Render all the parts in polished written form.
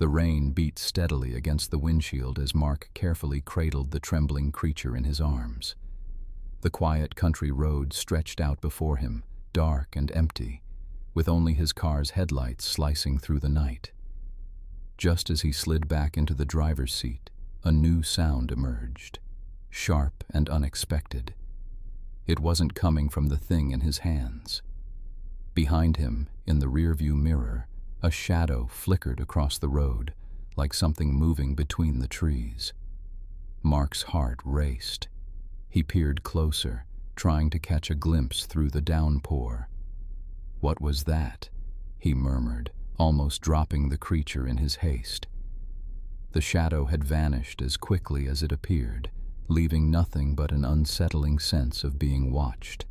The rain beat steadily against the windshield as Mark carefully cradled the trembling creature in his arms. The quiet country road stretched out before him, dark and empty, with only his car's headlights slicing through the night. Just as he slid back into the driver's seat, a new sound emerged, sharp and unexpected. It wasn't coming from the thing in his hands. Behind him, in the rearview mirror, a shadow flickered across the road, like something moving between the trees. Mark's heart raced. He peered closer, trying to catch a glimpse through the downpour. "What was that?" he murmured, almost dropping the creature in his haste. The shadow had vanished as quickly as it appeared, leaving nothing but an unsettling sense of being watched.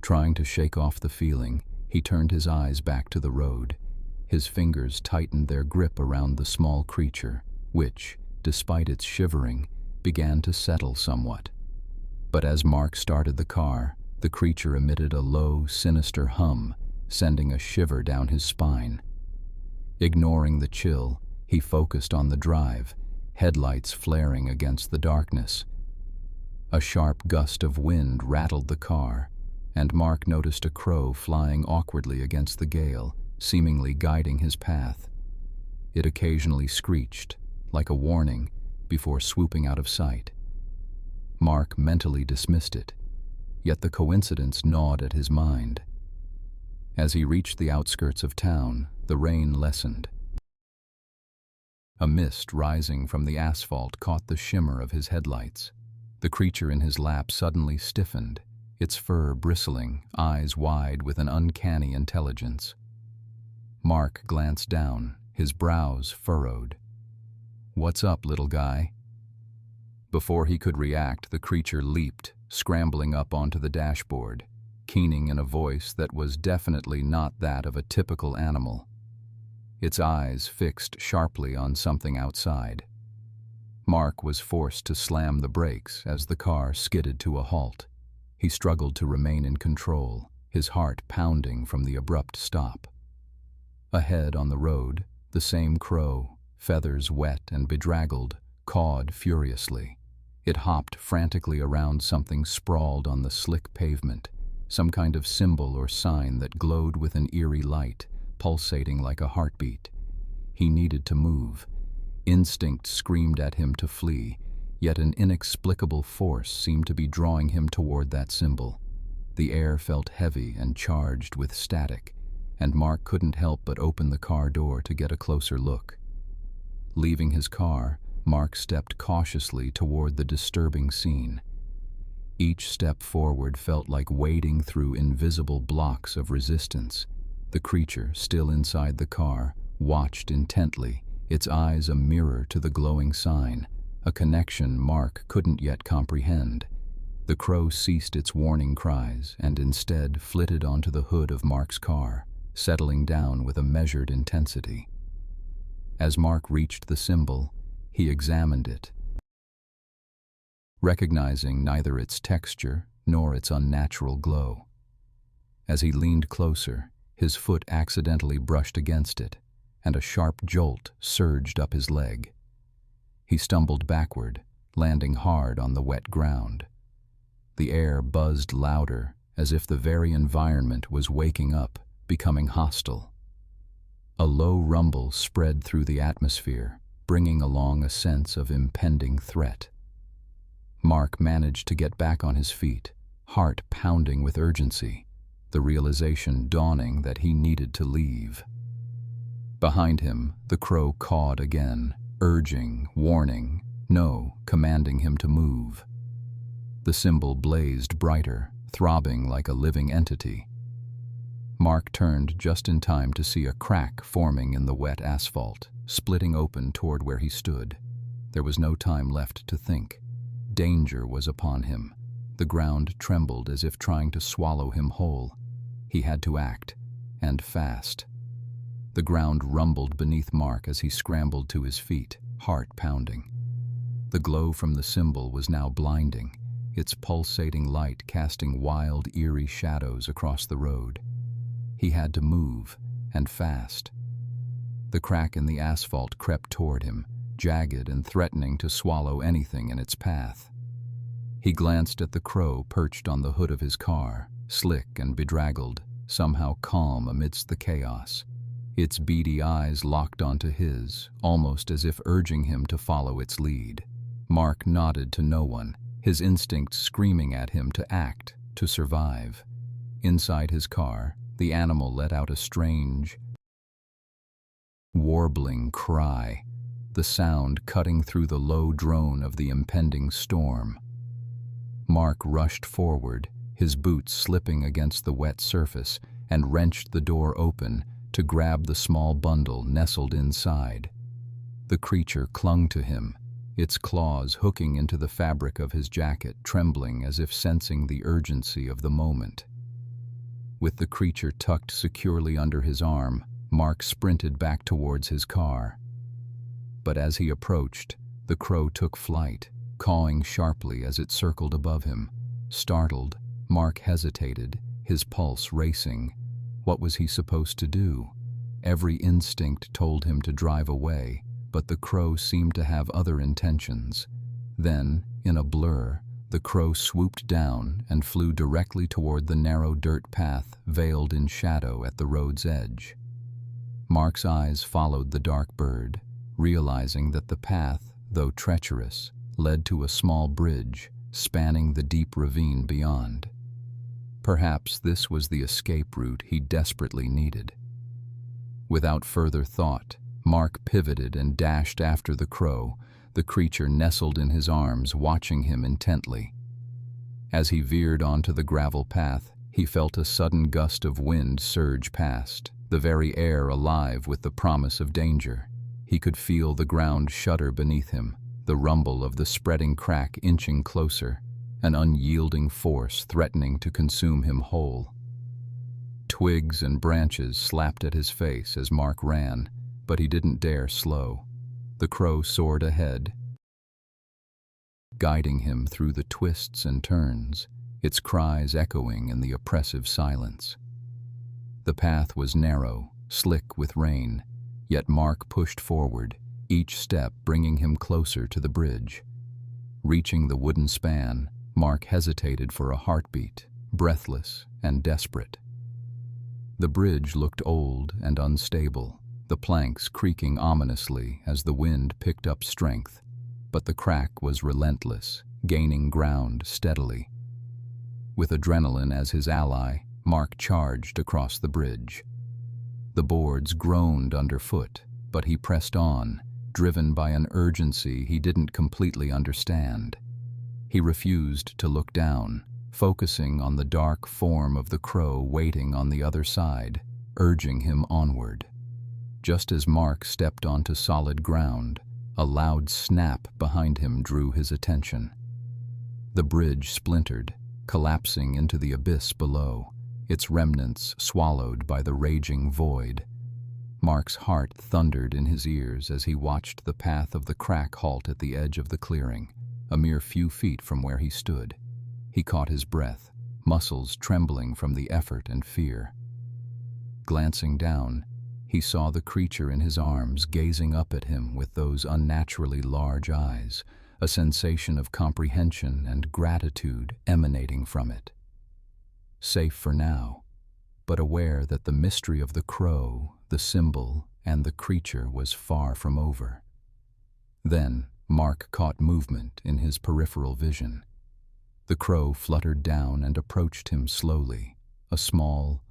Trying to shake off the feeling, he turned his eyes back to the road. His fingers tightened their grip around the small creature, which, despite its shivering, began to settle somewhat. But as Mark started the car, the creature emitted a low, sinister hum, sending a shiver down his spine. Ignoring the chill, he focused on the drive, headlights flaring against the darkness. A sharp gust of wind rattled the car, and Mark noticed a crow flying awkwardly against the gale, seemingly guiding his path. It occasionally screeched, like a warning, before swooping out of sight. Mark mentally dismissed it, yet the coincidence gnawed at his mind. As he reached the outskirts of town, the rain lessened. A mist rising from the asphalt caught the shimmer of his headlights. The creature in his lap suddenly stiffened, its fur bristling, eyes wide with an uncanny intelligence. Mark glanced down, his brows furrowed. "What's up, little guy?" Before he could react, the creature leaped, scrambling up onto the dashboard, keening in a voice that was definitely not that of a typical animal. Its eyes fixed sharply on something outside. Mark was forced to slam the brakes as the car skidded to a halt. He struggled to remain in control, his heart pounding from the abrupt stop. Ahead on the road, the same crow, feathers wet and bedraggled, cawed furiously. It hopped frantically around something sprawled on the slick pavement, some kind of symbol or sign that glowed with an eerie light, pulsating like a heartbeat. He needed to move. Instinct screamed at him to flee, yet an inexplicable force seemed to be drawing him toward that symbol. The air felt heavy and charged with static, and Mark couldn't help but open the car door to get a closer look. Leaving his car, Mark stepped cautiously toward the disturbing scene. Each step forward felt like wading through invisible blocks of resistance. The creature, still inside the car, watched intently, its eyes a mirror to the glowing sign, a connection Mark couldn't yet comprehend. The crow ceased its warning cries and instead flitted onto the hood of Mark's car, settling down with a measured intensity. As Mark reached the symbol, he examined it, recognizing neither its texture nor its unnatural glow. As he leaned closer, his foot accidentally brushed against it, and a sharp jolt surged up his leg. He stumbled backward, landing hard on the wet ground. The air buzzed louder, as if the very environment was waking up, becoming hostile. A low rumble spread through the atmosphere, bringing along a sense of impending threat. Mark managed to get back on his feet, heart pounding with urgency, the realization dawning that he needed to leave. Behind him, the crow cawed again, urging, warning, no, commanding him to move. The symbol blazed brighter, throbbing like a living entity. Mark turned just in time to see a crack forming in the wet asphalt, splitting open toward where he stood. There was no time left to think. Danger was upon him. The ground trembled as if trying to swallow him whole. He had to act, and fast. The ground rumbled beneath Mark as he scrambled to his feet, heart pounding. The glow from the symbol was now blinding, its pulsating light casting wild, eerie shadows across the road. He had to move, and fast. The The crack in the asphalt crept toward him, jagged and threatening to swallow anything in its path. He glanced at the crow perched on the hood of his car, slick and bedraggled, somehow calm amidst the chaos. Its beady eyes locked onto his, almost as if urging him to follow its lead. Mark nodded to no one, his instincts screaming at him to act, to survive. Inside his car, the animal let out a strange, warbling cry, the sound cutting through the low drone of the impending storm. Mark rushed forward, his boots slipping against the wet surface, and wrenched the door open to grab the small bundle nestled inside. The creature clung to him, its claws hooking into the fabric of his jacket, trembling as if sensing the urgency of the moment. With the creature tucked securely under his arm, Mark sprinted back towards his car. But as he approached, the crow took flight, cawing sharply as it circled above him. Startled, Mark hesitated, his pulse racing. What was he supposed to do? Every instinct told him to drive away, but the crow seemed to have other intentions. Then, in a blur, the crow swooped down and flew directly toward the narrow dirt path veiled in shadow at the road's edge. Mark's eyes followed the dark bird, realizing that the path, though treacherous, led to a small bridge spanning the deep ravine beyond. Perhaps this was the escape route he desperately needed. Without further thought, Mark pivoted and dashed after the crow, the creature nestled in his arms, watching him intently. As he veered onto the gravel path, he felt a sudden gust of wind surge past, the very air alive with the promise of danger. He could feel the ground shudder beneath him, the rumble of the spreading crack inching closer, an unyielding force threatening to consume him whole. Twigs and branches slapped at his face as Mark ran, but he didn't dare slow. The crow soared ahead, guiding him through the twists and turns, its cries echoing in the oppressive silence. The path was narrow, slick with rain, yet Mark pushed forward, each step bringing him closer to the bridge. Reaching the wooden span, Mark hesitated for a heartbeat, breathless and desperate. The bridge looked old and unstable, the planks creaking ominously as the wind picked up strength, but the crack was relentless, gaining ground steadily. With adrenaline as his ally, Mark charged across the bridge. The boards groaned underfoot, but he pressed on, driven by an urgency he didn't completely understand. He refused to look down, focusing on the dark form of the crow waiting on the other side, urging him onward. Just as Mark stepped onto solid ground, a loud snap behind him drew his attention. The bridge splintered, collapsing into the abyss below, its remnants swallowed by the raging void. Mark's heart thundered in his ears as he watched the path of the crack halt at the edge of the clearing, a mere few feet from where he stood. He caught his breath, muscles trembling from the effort and fear. Glancing down, he saw the creature in his arms gazing up at him with those unnaturally large eyes, a sensation of comprehension and gratitude emanating from it. Safe for now, but aware that the mystery of the crow, the symbol, and the creature was far from over. Then Mark caught movement in his peripheral vision. The crow fluttered down and approached him slowly, a small,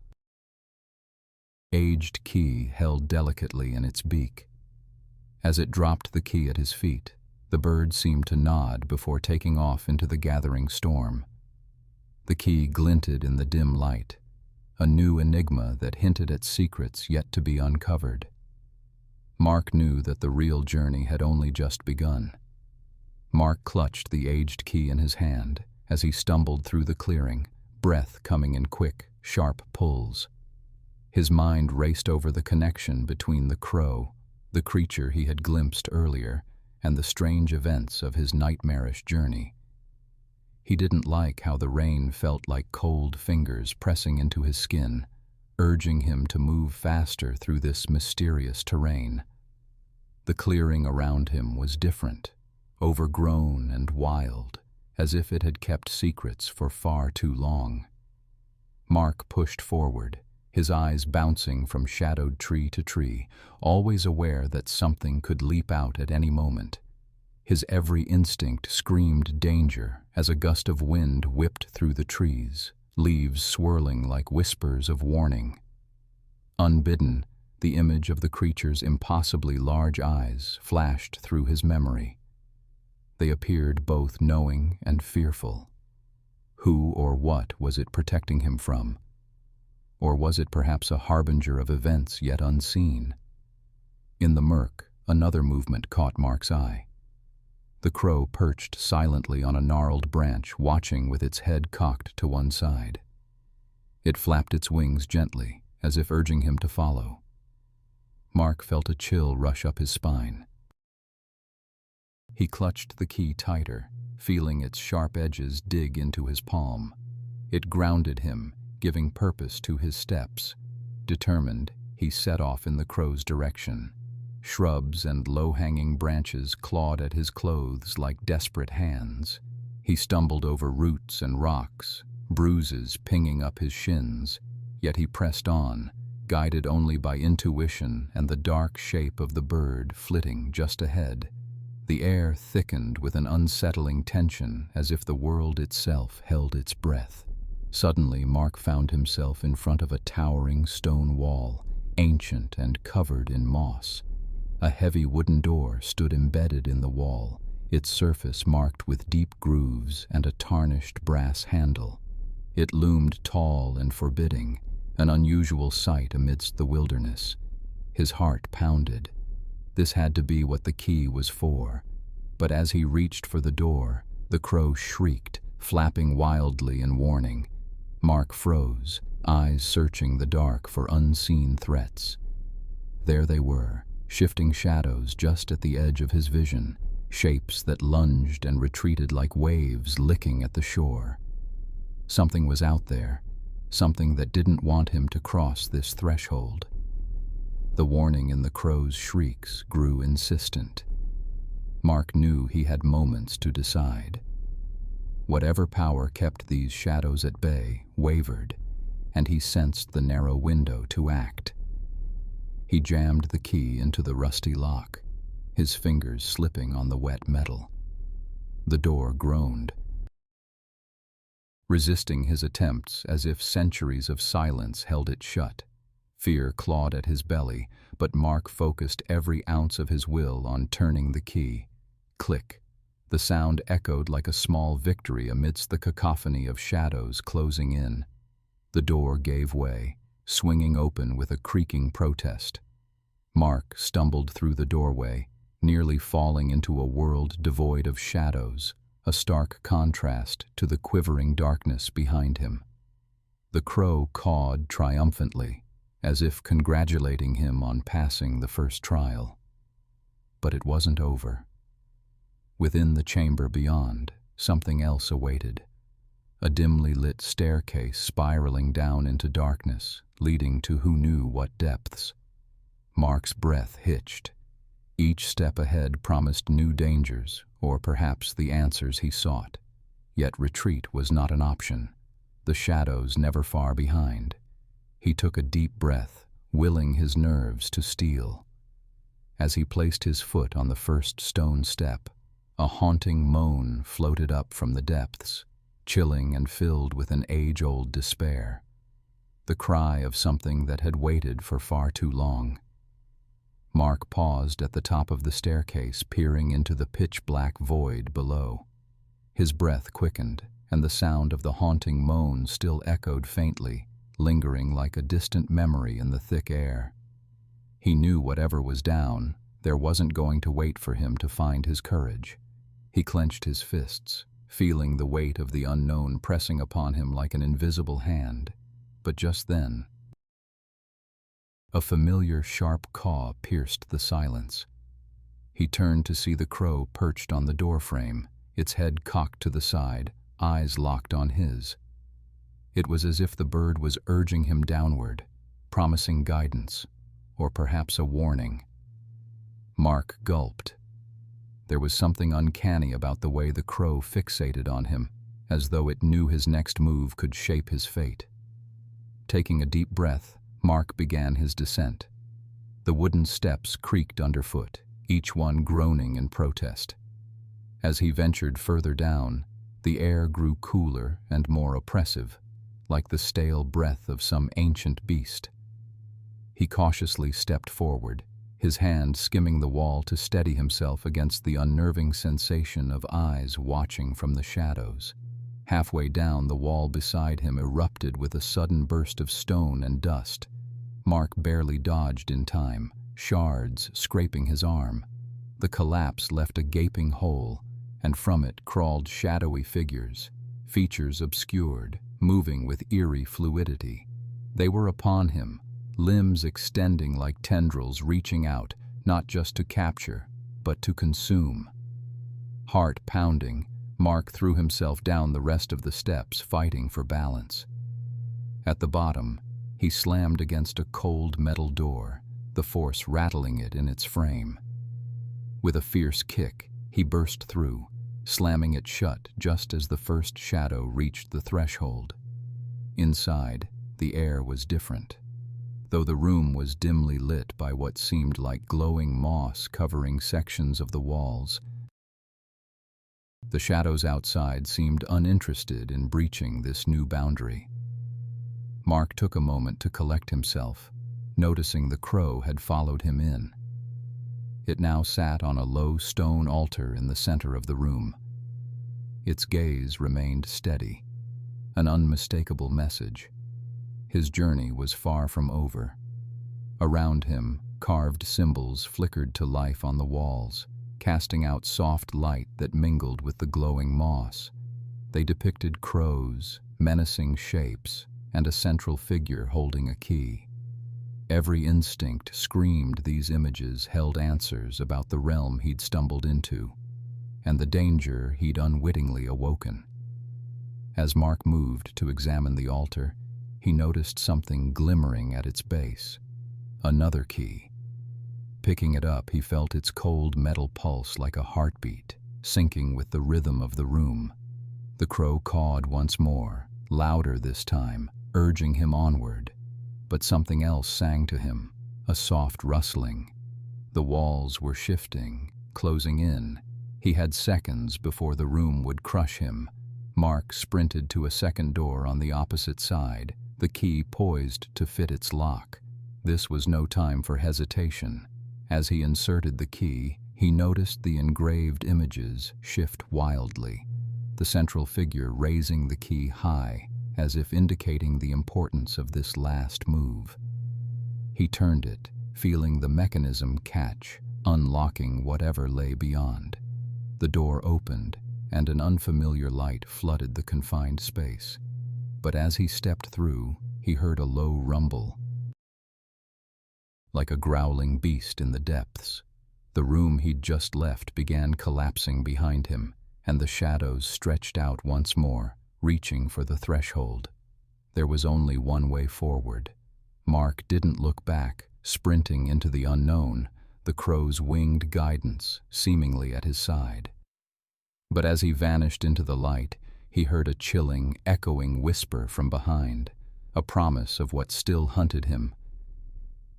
aged key held delicately in its beak. As it dropped the key at his feet, the bird seemed to nod before taking off into the gathering storm. The key glinted in the dim light, a new enigma that hinted at secrets yet to be uncovered. Mark knew that the real journey had only just begun. Mark clutched the aged key in his hand as he stumbled through the clearing, breath coming in quick, sharp pulls. His mind raced over the connection between the crow, the creature he had glimpsed earlier, and the strange events of his nightmarish journey. He didn't like how the rain felt like cold fingers pressing into his skin, urging him to move faster through this mysterious terrain. The clearing around him was different, overgrown and wild, as if it had kept secrets for far too long. Mark pushed forward, his eyes bouncing from shadowed tree to tree, always aware that something could leap out at any moment. His every instinct screamed danger as a gust of wind whipped through the trees, leaves swirling like whispers of warning. Unbidden, the image of the creature's impossibly large eyes flashed through his memory. They appeared both knowing and fearful. Who or what was it protecting him from? Or was it perhaps a harbinger of events yet unseen? In the murk, another movement caught Mark's eye. The crow perched silently on a gnarled branch, watching with its head cocked to one side. It flapped its wings gently, as if urging him to follow. Mark felt a chill rush up his spine. He clutched the key tighter, feeling its sharp edges dig into his palm. It grounded him, giving purpose to his steps. Determined, he set off in the crow's direction. Shrubs and low-hanging branches clawed at his clothes like desperate hands. He stumbled over roots and rocks, bruises pinging up his shins, yet he pressed on, guided only by intuition and the dark shape of the bird flitting just ahead. The air thickened with an unsettling tension, as if the world itself held its breath. Suddenly, Mark found himself in front of a towering stone wall, ancient and covered in moss. A heavy wooden door stood embedded in the wall, its surface marked with deep grooves and a tarnished brass handle. It loomed tall and forbidding, an unusual sight amidst the wilderness. His heart pounded. This had to be what the key was for. But as he reached for the door, the crow shrieked, flapping wildly in warning. Mark froze, eyes searching the dark for unseen threats. There they were, shifting shadows just at the edge of his vision, shapes that lunged and retreated like waves licking at the shore. Something was out there, something that didn't want him to cross this threshold. The warning in the crow's shrieks grew insistent. Mark knew he had moments to decide. Whatever power kept these shadows at bay wavered, and he sensed the narrow window to act. He jammed the key into the rusty lock, his fingers slipping on the wet metal. The door groaned, resisting his attempts as if centuries of silence held it shut. Fear clawed at his belly, but Mark focused every ounce of his will on turning the key. Click. The sound echoed like a small victory amidst the cacophony of shadows closing in. The door gave way, swinging open with a creaking protest. Mark stumbled through the doorway, nearly falling into a world devoid of shadows, a stark contrast to the quivering darkness behind him. The crow cawed triumphantly, as if congratulating him on passing the first trial. But it wasn't over. Within the chamber beyond, something else awaited. A dimly lit staircase spiraling down into darkness, leading to who knew what depths. Mark's breath hitched. Each step ahead promised new dangers, or perhaps the answers he sought. Yet retreat was not an option, the shadows never far behind. He took a deep breath, willing his nerves to steel. As he placed his foot on the first stone step, a haunting moan floated up from the depths, chilling and filled with an age-old despair. The cry of something that had waited for far too long. Mark paused at the top of the staircase, peering into the pitch-black void below. His breath quickened, and the sound of the haunting moan still echoed faintly, lingering like a distant memory in the thick air. He knew whatever was down, there wasn't going to wait for him to find his courage. He clenched his fists, feeling the weight of the unknown pressing upon him like an invisible hand. But just then, a familiar sharp caw pierced the silence. He turned to see the crow perched on the doorframe, its head cocked to the side, eyes locked on his. It was as if the bird was urging him downward, promising guidance, or perhaps a warning. Mark gulped. There was something uncanny about the way the crow fixated on him, as though it knew his next move could shape his fate. Taking a deep breath, Mark began his descent. The wooden steps creaked underfoot, each one groaning in protest. As he ventured further down, the air grew cooler and more oppressive, like the stale breath of some ancient beast. He cautiously stepped forward, his hand skimming the wall to steady himself against the unnerving sensation of eyes watching from the shadows. Halfway down, the wall beside him erupted with a sudden burst of stone and dust. Mark barely dodged in time, shards scraping his arm. The collapse left a gaping hole, and from it crawled shadowy figures, features obscured, moving with eerie fluidity. They were upon him, limbs extending like tendrils reaching out, not just to capture, but to consume. Heart pounding, Mark threw himself down the rest of the steps, fighting for balance. At the bottom, he slammed against a cold metal door, the force rattling it in its frame. With a fierce kick, he burst through, slamming it shut just as the first shadow reached the threshold. Inside, the air was different. Though the room was dimly lit by what seemed like glowing moss covering sections of the walls, the shadows outside seemed uninterested in breaching this new boundary. Mark took a moment to collect himself, noticing the crow had followed him in. It now sat on a low stone altar in the center of the room. Its gaze remained steady, an unmistakable message. His journey was far from over. Around him, carved symbols flickered to life on the walls, casting out soft light that mingled with the glowing moss. They depicted crows, menacing shapes, and a central figure holding a key. Every instinct screamed these images held answers about the realm he'd stumbled into, and the danger he'd unwittingly awoken. As Mark moved to examine the altar, he noticed something glimmering at its base. Another key. Picking it up, he felt its cold metal pulse like a heartbeat, syncing with the rhythm of the room. The crow cawed once more, louder this time, urging him onward. But something else sang to him, a soft rustling. The walls were shifting, closing in. He had seconds before the room would crush him. Mark sprinted to a second door on the opposite side, the key poised to fit its lock. This was no time for hesitation. As he inserted the key, he noticed the engraved images shift wildly, the central figure raising the key high, as if indicating the importance of this last move. He turned it, feeling the mechanism catch, unlocking whatever lay beyond. The door opened, and an unfamiliar light flooded the confined space. But as he stepped through, he heard a low rumble, like a growling beast in the depths. The room he'd just left began collapsing behind him, and the shadows stretched out once more, reaching for the threshold. There was only one way forward. Mark didn't look back, sprinting into the unknown, the crow's winged guidance seemingly at his side. But as he vanished into the light, he heard a chilling, echoing whisper from behind, a promise of what still hunted him.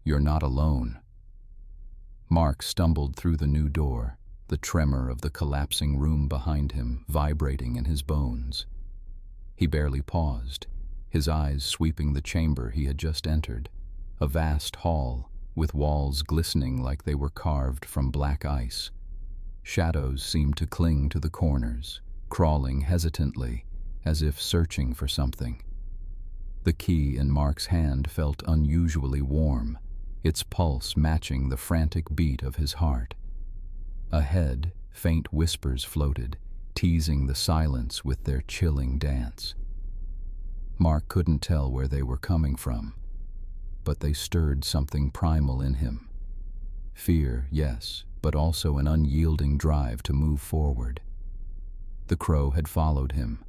"You're not alone." Mark stumbled through the new door, the tremor of the collapsing room behind him vibrating in his bones. He barely paused, his eyes sweeping the chamber he had just entered, a vast hall with walls glistening like they were carved from black ice. Shadows seemed to cling to the corners, crawling hesitantly, as if searching for something. The key in Mark's hand felt unusually warm, its pulse matching the frantic beat of his heart. Ahead, faint whispers floated, teasing the silence with their chilling dance. Mark couldn't tell where they were coming from, but they stirred something primal in him. Fear, yes, but also an unyielding drive to move forward. The crow had followed him.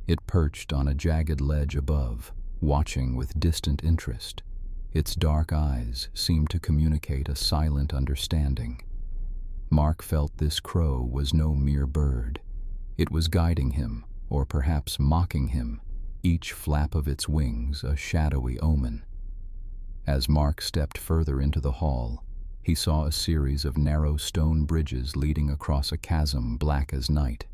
It perched on a jagged ledge above, watching with distant interest. Its dark eyes seemed to communicate a silent understanding. Mark felt this crow was no mere bird. It was guiding him, or perhaps mocking him, each flap of its wings a shadowy omen. As Mark stepped further into the hall, he saw a series of narrow stone bridges leading across a chasm black as night.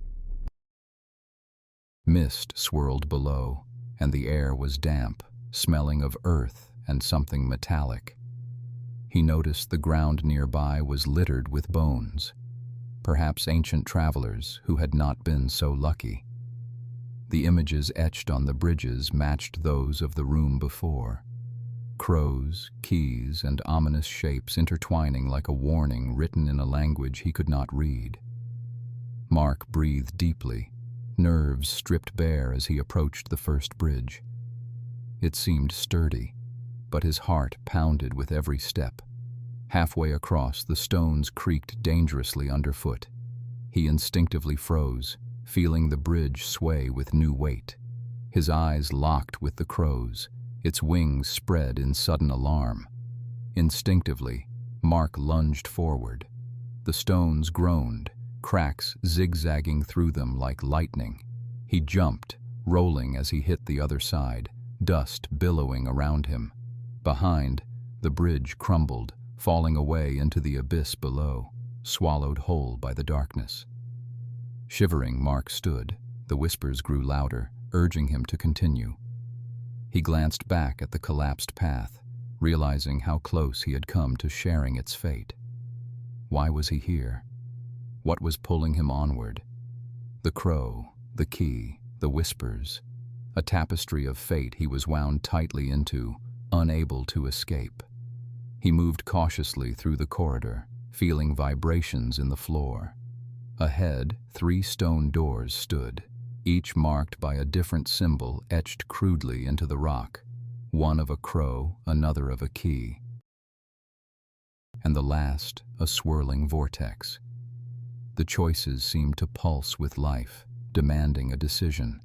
Mist swirled below, and the air was damp, smelling of earth and something metallic. He noticed the ground nearby was littered with bones, perhaps ancient travelers who had not been so lucky. The images etched on the bridges matched those of the room before. Crows, keys, and ominous shapes intertwining like a warning written in a language he could not read. Mark breathed deeply, nerves stripped bare as he approached the first bridge. It seemed sturdy, but his heart pounded with every step. Halfway across, the stones creaked dangerously underfoot. He instinctively froze, feeling the bridge sway with new weight. His eyes locked with the crow's, its wings spread in sudden alarm. Instinctively, Mark lunged forward. The stones groaned, cracks zigzagging through them like lightning. He jumped, rolling as he hit the other side, dust billowing around him. Behind, the bridge crumbled, falling away into the abyss below, swallowed whole by the darkness. Shivering, Mark stood. The whispers grew louder, urging him to continue. He glanced back at the collapsed path, realizing how close he had come to sharing its fate. Why was he here? What was pulling him onward? The crow, the key, the whispers. A tapestry of fate he was wound tightly into, unable to escape. He moved cautiously through the corridor, feeling vibrations in the floor. Ahead, 3 stone doors stood, each marked by a different symbol etched crudely into the rock, one of a crow, another of a key, and the last a swirling vortex. The choices seemed to pulse with life, demanding a decision.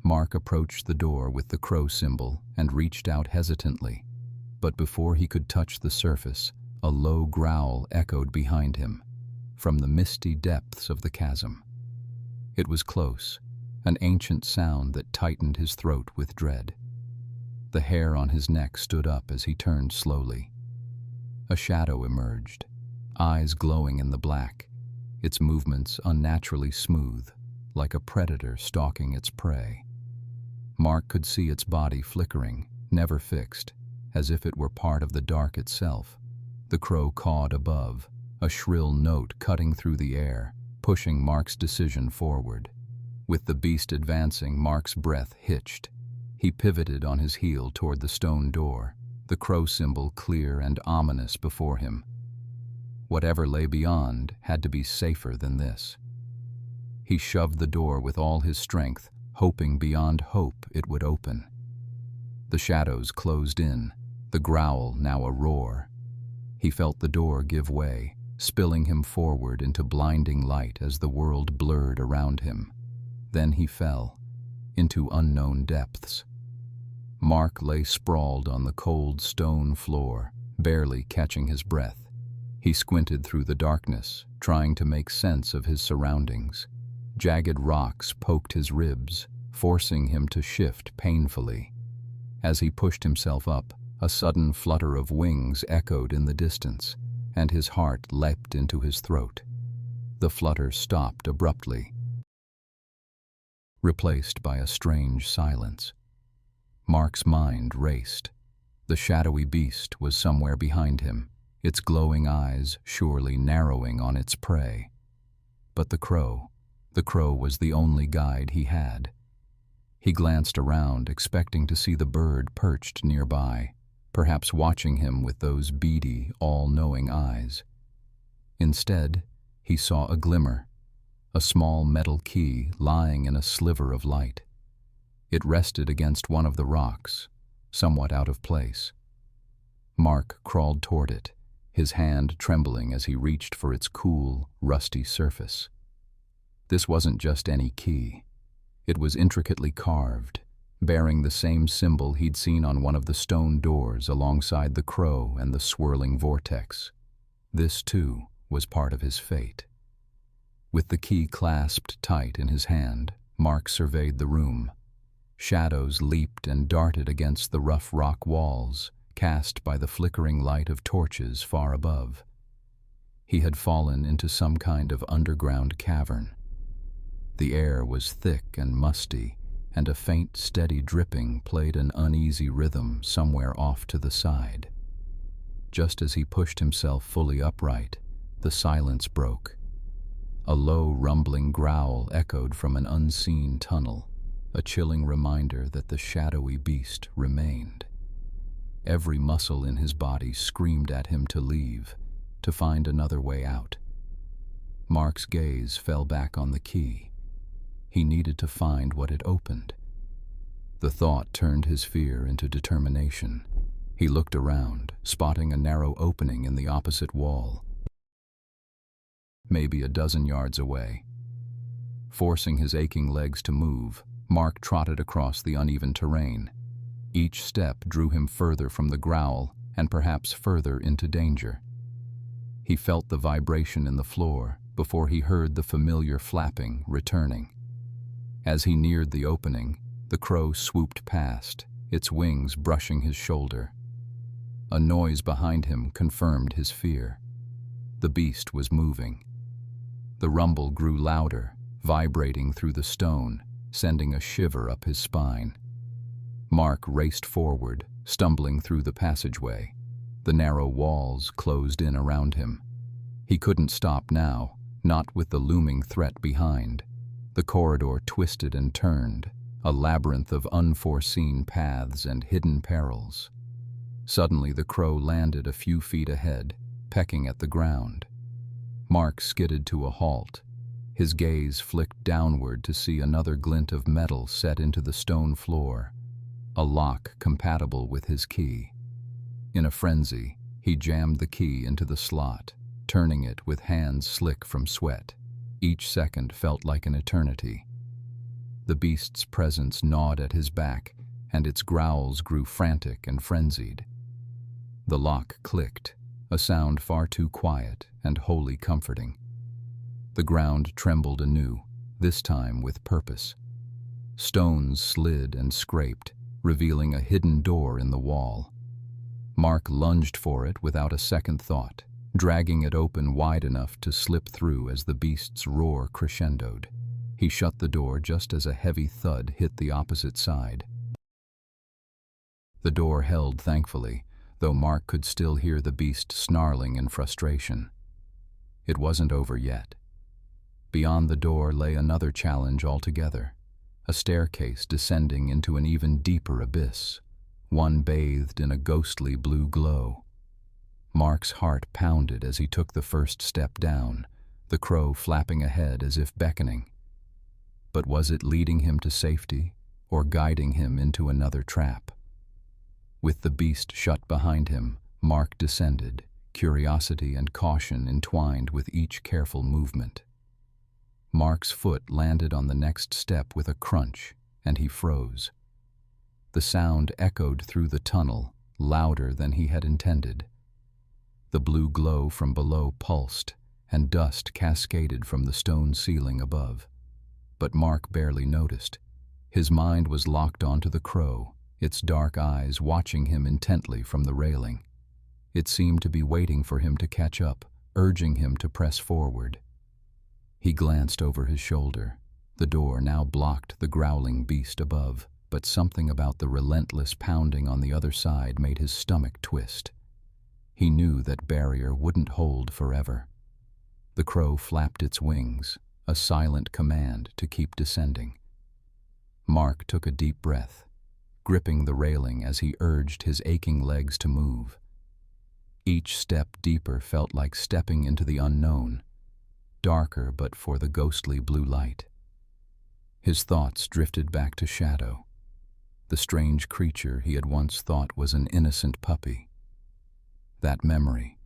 Mark approached the door with the crow symbol and reached out hesitantly, but before he could touch the surface, a low growl echoed behind him, from the misty depths of the chasm. It was close, an ancient sound that tightened his throat with dread. The hair on his neck stood up as he turned slowly. A shadow emerged, eyes glowing in the black, its movements unnaturally smooth, like a predator stalking its prey. Mark could see its body flickering, never fixed, as if it were part of the dark itself. The crow cawed above, a shrill note cutting through the air, pushing Mark's decision forward. With the beast advancing, Mark's breath hitched. He pivoted on his heel toward the stone door, the crow symbol clear and ominous before him. Whatever lay beyond had to be safer than this. He shoved the door with all his strength, hoping beyond hope it would open. The shadows closed in, the growl now a roar. He felt the door give way, spilling him forward into blinding light as the world blurred around him. Then he fell, into unknown depths. Mark lay sprawled on the cold stone floor, barely catching his breath. He squinted through the darkness, trying to make sense of his surroundings. Jagged rocks poked his ribs, forcing him to shift painfully. As he pushed himself up, a sudden flutter of wings echoed in the distance, and his heart leapt into his throat. The flutter stopped abruptly, replaced by a strange silence. Mark's mind raced. The shadowy beast was somewhere behind him, its glowing eyes surely narrowing on its prey. But the crow was the only guide he had. He glanced around, expecting to see the bird perched nearby, perhaps watching him with those beady, all-knowing eyes. Instead, he saw a glimmer, a small metal key lying in a sliver of light. It rested against one of the rocks, somewhat out of place. Mark crawled toward it, his hand trembling as he reached for its cool, rusty surface. This wasn't just any key. It was intricately carved, bearing the same symbol he'd seen on one of the stone doors alongside the crow and the swirling vortex. This, too, was part of his fate. With the key clasped tight in his hand, Mark surveyed the room. Shadows leaped and darted against the rough rock walls, cast by the flickering light of torches far above. He had fallen into some kind of underground cavern. The air was thick and musty, and a faint, steady dripping played an uneasy rhythm somewhere off to the side. Just as he pushed himself fully upright, the silence broke. A low, rumbling growl echoed from an unseen tunnel, a chilling reminder that the shadowy beast remained. Every muscle in his body screamed at him to leave, to find another way out. Mark's gaze fell back on the key. He needed to find what it opened. The thought turned his fear into determination. He looked around, spotting a narrow opening in the opposite wall, maybe a dozen yards away. Forcing his aching legs to move, Mark trotted across the uneven terrain. Each step drew him further from the growl and perhaps further into danger. He felt the vibration in the floor before he heard the familiar flapping returning. As he neared the opening, the crow swooped past, its wings brushing his shoulder. A noise behind him confirmed his fear. The beast was moving. The rumble grew louder, vibrating through the stone, sending a shiver up his spine. Mark raced forward, stumbling through the passageway. The narrow walls closed in around him. He couldn't stop now, not with the looming threat behind. The corridor twisted and turned, a labyrinth of unforeseen paths and hidden perils. Suddenly the crow landed a few feet ahead, pecking at the ground. Mark skidded to a halt. His gaze flicked downward to see another glint of metal set into the stone floor, a lock compatible with his key. In a frenzy, he jammed the key into the slot, turning it with hands slick from sweat. Each second felt like an eternity. The beast's presence gnawed at his back, and its growls grew frantic and frenzied. The lock clicked, a sound far too quiet and wholly comforting. The ground trembled anew, this time with purpose. Stones slid and scraped, revealing a hidden door in the wall. Mark lunged for it without a second thought, dragging it open wide enough to slip through as the beast's roar crescendoed. He shut the door just as a heavy thud hit the opposite side. The door held thankfully, though Mark could still hear the beast snarling in frustration. It wasn't over yet. Beyond the door lay another challenge altogether, a staircase descending into an even deeper abyss, one bathed in a ghostly blue glow. Mark's heart pounded as he took the first step down, the crow flapping ahead as if beckoning. But was it leading him to safety or guiding him into another trap? With the beast shut behind him, Mark descended, curiosity and caution entwined with each careful movement. Mark's foot landed on the next step with a crunch, and he froze. The sound echoed through the tunnel, louder than he had intended. The blue glow from below pulsed, and dust cascaded from the stone ceiling above. But Mark barely noticed. His mind was locked onto the crow, its dark eyes watching him intently from the railing. It seemed to be waiting for him to catch up, urging him to press forward. He glanced over his shoulder. The door now blocked the growling beast above, but something about the relentless pounding on the other side made his stomach twist. He knew that barrier wouldn't hold forever. The crow flapped its wings, a silent command to keep descending. Mark took a deep breath, gripping the railing as he urged his aching legs to move. Each step deeper felt like stepping into the unknown, darker but for the ghostly blue light. His thoughts drifted back to Shadow, the strange creature he had once thought was an innocent puppy. That memory.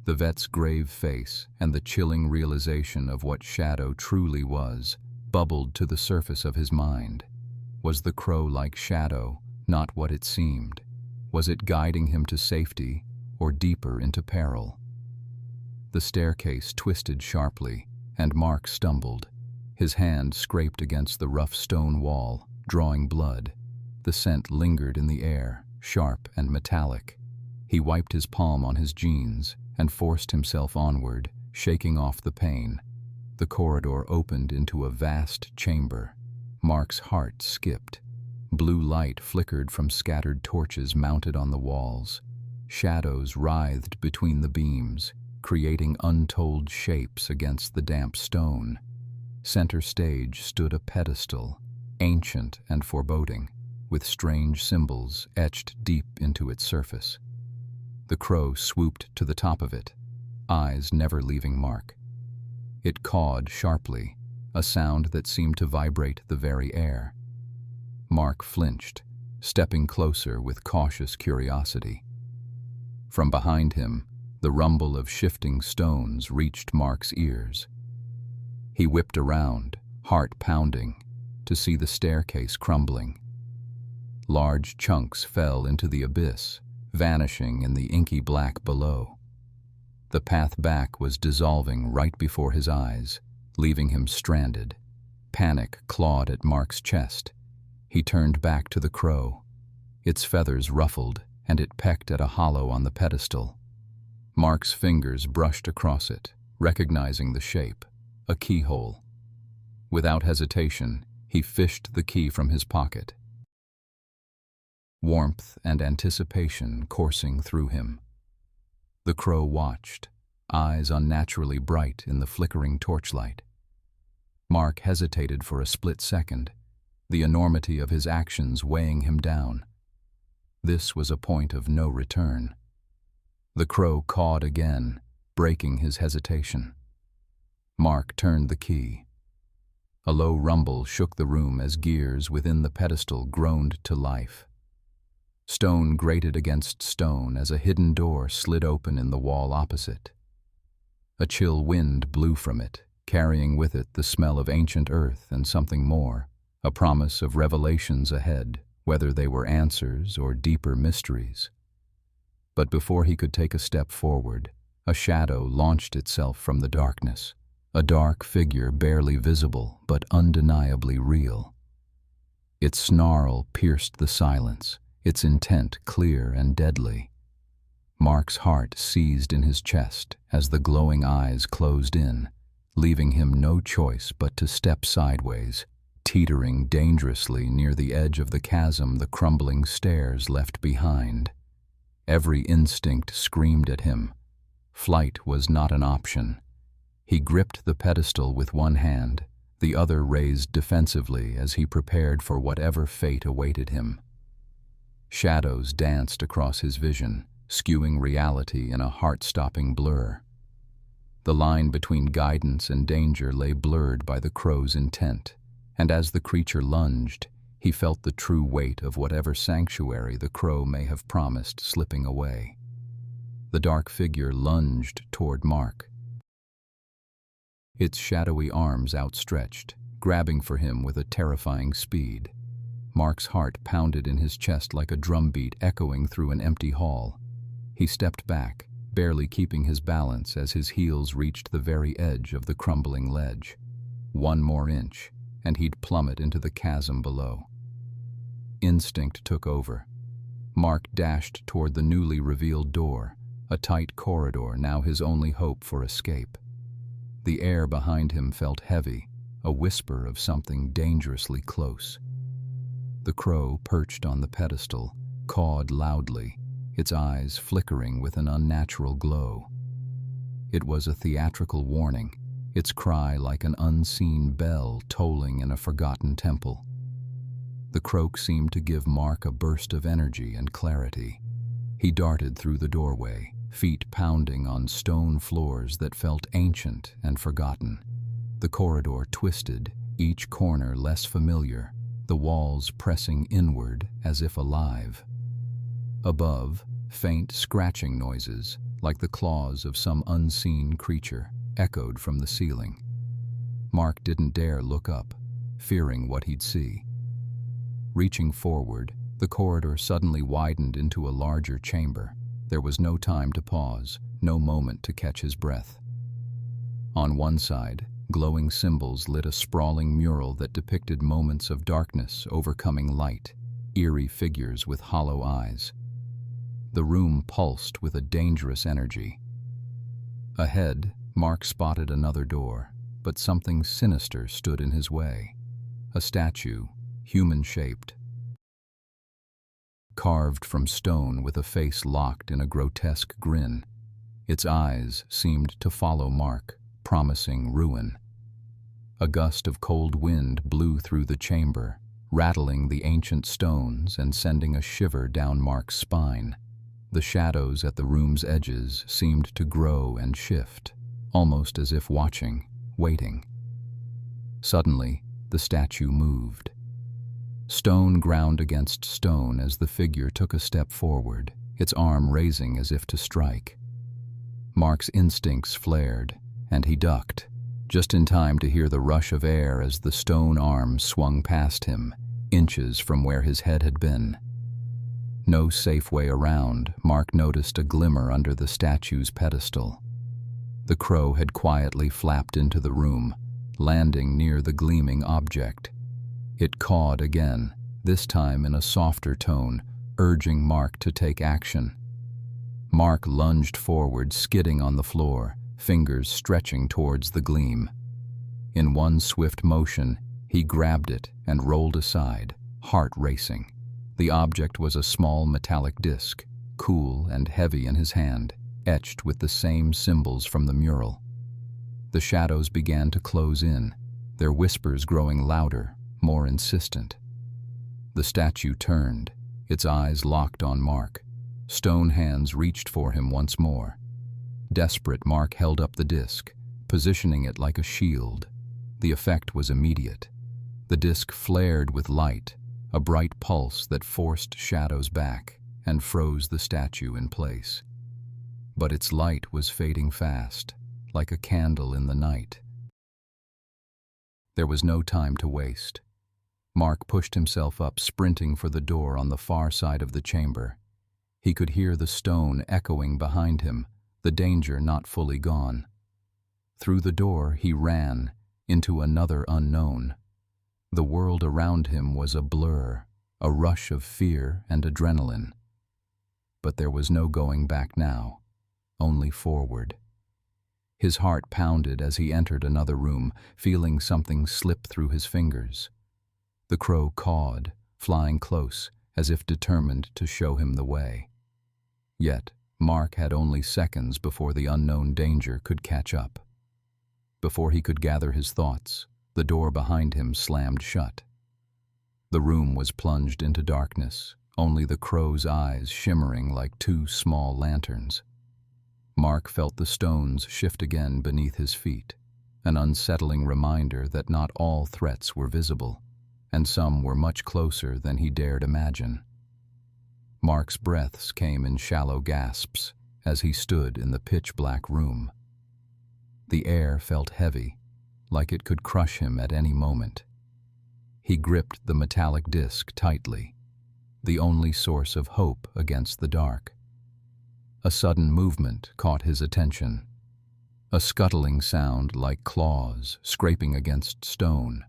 The vet's grave face and the chilling realization of what Shadow truly was bubbled to the surface of his mind. Was the crow-like shadow not what it seemed? Was it guiding him to safety or deeper into peril? The staircase twisted sharply, and Mark stumbled. His hand scraped against the rough stone wall, drawing blood. The scent lingered in the air, sharp and metallic. He wiped his palm on his jeans and forced himself onward, shaking off the pain. The corridor opened into a vast chamber. Mark's heart skipped. Blue light flickered from scattered torches mounted on the walls. Shadows writhed between the beams, creating untold shapes against the damp stone. Center stage stood a pedestal, ancient and foreboding, with strange symbols etched deep into its surface. The crow swooped to the top of it, eyes never leaving Mark. It cawed sharply, a sound that seemed to vibrate the very air. Mark flinched, stepping closer with cautious curiosity. From behind him, the rumble of shifting stones reached Mark's ears. He whipped around, heart pounding, to see the staircase crumbling. Large chunks fell into the abyss, vanishing in the inky black below. The path back was dissolving right before his eyes, leaving him stranded. Panic clawed at Mark's chest. He turned back to the crow. Its feathers ruffled, and it pecked at a hollow on the pedestal. Mark's fingers brushed across it, recognizing the shape, a keyhole. Without hesitation, he fished the key from his pocket. Warmth and anticipation coursing through him. The crow watched, eyes unnaturally bright in the flickering torchlight. Mark hesitated for a split second, the enormity of his actions weighing him down. This was a point of no return. The crow cawed again, breaking his hesitation. Mark turned the key. A low rumble shook the room as gears within the pedestal groaned to life. Stone grated against stone as a hidden door slid open in the wall opposite. A chill wind blew from it, carrying with it the smell of ancient earth and something more, a promise of revelations ahead, whether they were answers or deeper mysteries. But before he could take a step forward, a shadow launched itself from the darkness, a dark figure barely visible but undeniably real. Its snarl pierced the silence, its intent clear and deadly. Mark's heart seized in his chest as the glowing eyes closed in, leaving him no choice but to step sideways, teetering dangerously near the edge of the chasm the crumbling stairs left behind. Every instinct screamed at him. Flight was not an option. He gripped the pedestal with one hand, the other raised defensively as he prepared for whatever fate awaited him. Shadows danced across his vision, skewing reality in a heart-stopping blur. The line between guidance and danger lay blurred by the crow's intent, and as the creature lunged, he felt the true weight of whatever sanctuary the crow may have promised slipping away. The dark figure lunged toward Mark, its shadowy arms outstretched, grabbing for him with a terrifying speed. Mark's heart pounded in his chest like a drumbeat echoing through an empty hall. He stepped back, barely keeping his balance as his heels reached the very edge of the crumbling ledge. One more inch, and he'd plummet into the chasm below. Instinct took over. Mark dashed toward the newly revealed door, a tight corridor now his only hope for escape. The air behind him felt heavy, a whisper of something dangerously close. The crow, perched on the pedestal, cawed loudly, its eyes flickering with an unnatural glow. It was a theatrical warning, its cry like an unseen bell tolling in a forgotten temple. The croak seemed to give Mark a burst of energy and clarity. He darted through the doorway, feet pounding on stone floors that felt ancient and forgotten. The corridor twisted, each corner less familiar, the walls pressing inward as if alive. Above, faint scratching noises, like the claws of some unseen creature, echoed from the ceiling. Mark didn't dare look up, fearing what he'd see. Reaching forward, the corridor suddenly widened into a larger chamber. There was no time to pause, no moment to catch his breath. On one side, glowing symbols lit a sprawling mural that depicted moments of darkness overcoming light, eerie figures with hollow eyes. The room pulsed with a dangerous energy. Ahead, Mark spotted another door, but something sinister stood in his way. A statue, human-shaped, carved from stone with a face locked in a grotesque grin. Its eyes seemed to follow Mark, promising ruin. A gust of cold wind blew through the chamber, rattling the ancient stones and sending a shiver down Mark's spine. The shadows at the room's edges seemed to grow and shift, almost as if watching, waiting. Suddenly, the statue moved. Stone ground against stone as the figure took a step forward, its arm raising as if to strike. Mark's instincts flared, and he ducked, just in time to hear the rush of air as the stone arm swung past him, inches from where his head had been. No safe way around, Mark noticed a glimmer under the statue's pedestal. The crow had quietly flapped into the room, landing near the gleaming object. It cawed again, this time in a softer tone, urging Mark to take action. Mark lunged forward, skidding on the floor, fingers stretching towards the gleam. In one swift motion, he grabbed it and rolled aside, heart racing. The object was a small metallic disc, cool and heavy in his hand, etched with the same symbols from the mural. The shadows began to close in, their whispers growing louder, more insistent. The statue turned, its eyes locked on Mark. Stone hands reached for him once more. Desperate, Mark held up the disc, positioning it like a shield. The effect was immediate. The disc flared with light, a bright pulse that forced shadows back and froze the statue in place. But its light was fading fast, like a candle in the night. There was no time to waste. Mark pushed himself up, sprinting for the door on the far side of the chamber. He could hear the stone echoing behind him, the danger not fully gone. Through the door he ran, into another unknown. The world around him was a blur, a rush of fear and adrenaline. But there was no going back now, only forward. His heart pounded as he entered another room, feeling something slip through his fingers. The crow cawed, flying close, as if determined to show him the way. Yet, Mark had only seconds before the unknown danger could catch up. Before he could gather his thoughts, the door behind him slammed shut. The room was plunged into darkness, only the crow's eyes shimmering like two small lanterns. Mark felt the stones shift again beneath his feet, an unsettling reminder that not all threats were visible, and some were much closer than he dared imagine. Mark's breaths came in shallow gasps as he stood in the pitch-black room. The air felt heavy, like it could crush him at any moment. He gripped the metallic disc tightly, the only source of hope against the dark. A sudden movement caught his attention, a scuttling sound like claws scraping against stone.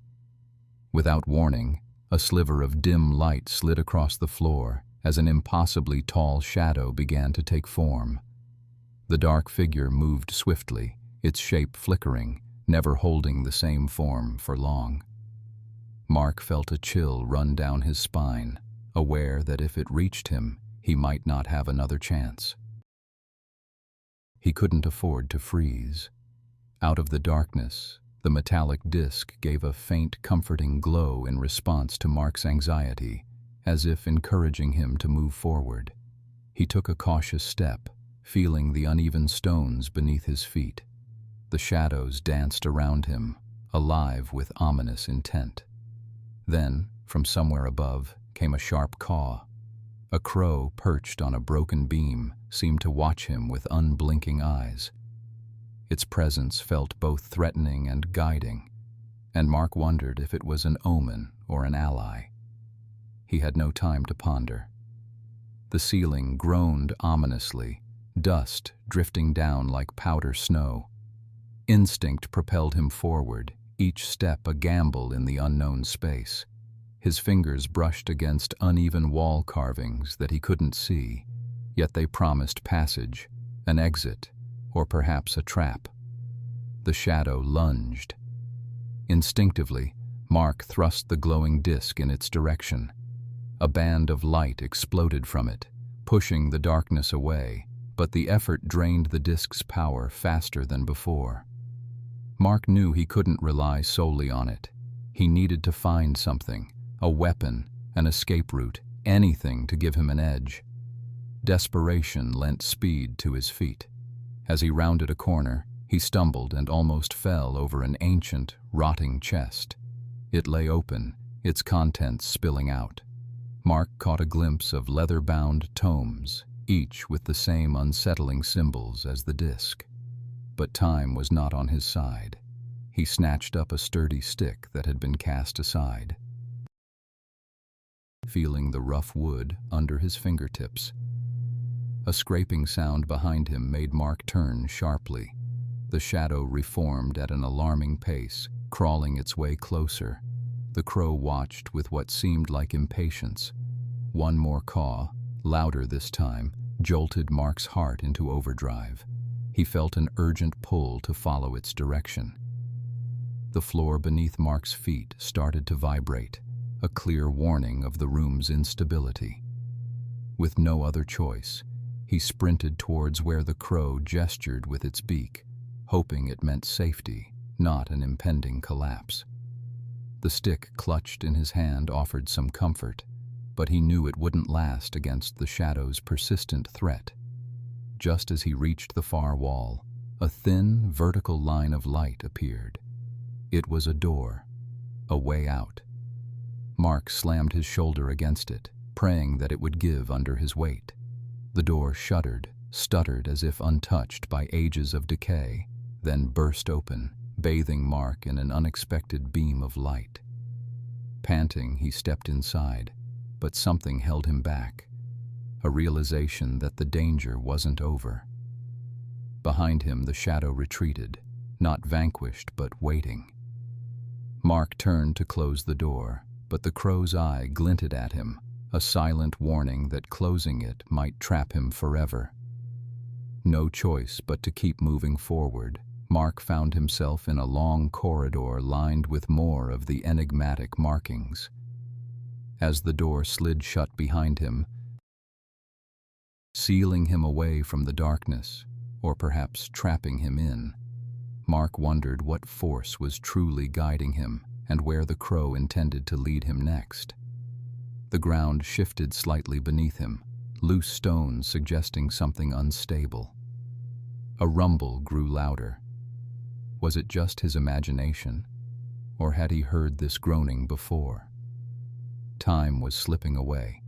Without warning, a sliver of dim light slid across the floor as an impossibly tall shadow began to take form. The dark figure moved swiftly, its shape flickering, never holding the same form for long. Mark felt a chill run down his spine, aware that if it reached him, he might not have another chance. He couldn't afford to freeze. Out of the darkness, the metallic disc gave a faint, comforting glow in response to Mark's anxiety, as if encouraging him to move forward. He took a cautious step, feeling the uneven stones beneath his feet. The shadows danced around him, alive with ominous intent. Then, from somewhere above, came a sharp caw. A crow perched on a broken beam seemed to watch him with unblinking eyes. Its presence felt both threatening and guiding, and Mark wondered if it was an omen or an ally. He had no time to ponder. The ceiling groaned ominously, dust drifting down like powder snow. Instinct propelled him forward, each step a gamble in the unknown space. His fingers brushed against uneven wall carvings that he couldn't see, yet they promised passage, an exit, or perhaps a trap. The shadow lunged. Instinctively, Mark thrust the glowing disk in its direction. A band of light exploded from it, pushing the darkness away, but the effort drained the disk's power faster than before. Mark knew he couldn't rely solely on it. He needed to find something, a weapon, an escape route, anything to give him an edge. Desperation lent speed to his feet. As he rounded a corner, he stumbled and almost fell over an ancient, rotting chest. It lay open, its contents spilling out. Mark caught a glimpse of leather-bound tomes, each with the same unsettling symbols as the disk. But time was not on his side. He snatched up a sturdy stick that had been cast aside. Feeling the rough wood under his fingertips, a scraping sound behind him made Mark turn sharply. The shadow reformed at an alarming pace, crawling its way closer. The crow watched with what seemed like impatience. One more caw, louder this time, jolted Mark's heart into overdrive. He felt an urgent pull to follow its direction. The floor beneath Mark's feet started to vibrate, a clear warning of the room's instability. With no other choice, he sprinted towards where the crow gestured with its beak, hoping it meant safety, not an impending collapse. The stick clutched in his hand offered some comfort, but he knew it wouldn't last against the shadow's persistent threat. Just as he reached the far wall, a thin, vertical line of light appeared. It was a door, a way out. Mark slammed his shoulder against it, praying that it would give under his weight. The door shuddered, stuttered as if untouched by ages of decay, then burst open, bathing Mark in an unexpected beam of light. Panting, he stepped inside, but something held him back. A realization that the danger wasn't over. Behind him, the shadow retreated, not vanquished but waiting. Mark turned to close the door, but the crow's eye glinted at him, a silent warning that closing it might trap him forever. No choice but to keep moving forward, Mark found himself in a long corridor lined with more of the enigmatic markings. As the door slid shut behind him, sealing him away from the darkness, or perhaps trapping him in, Mark wondered what force was truly guiding him and where the crow intended to lead him next. The ground shifted slightly beneath him, loose stones suggesting something unstable. A rumble grew louder. Was it just his imagination, or had he heard this groaning before? Time was slipping away,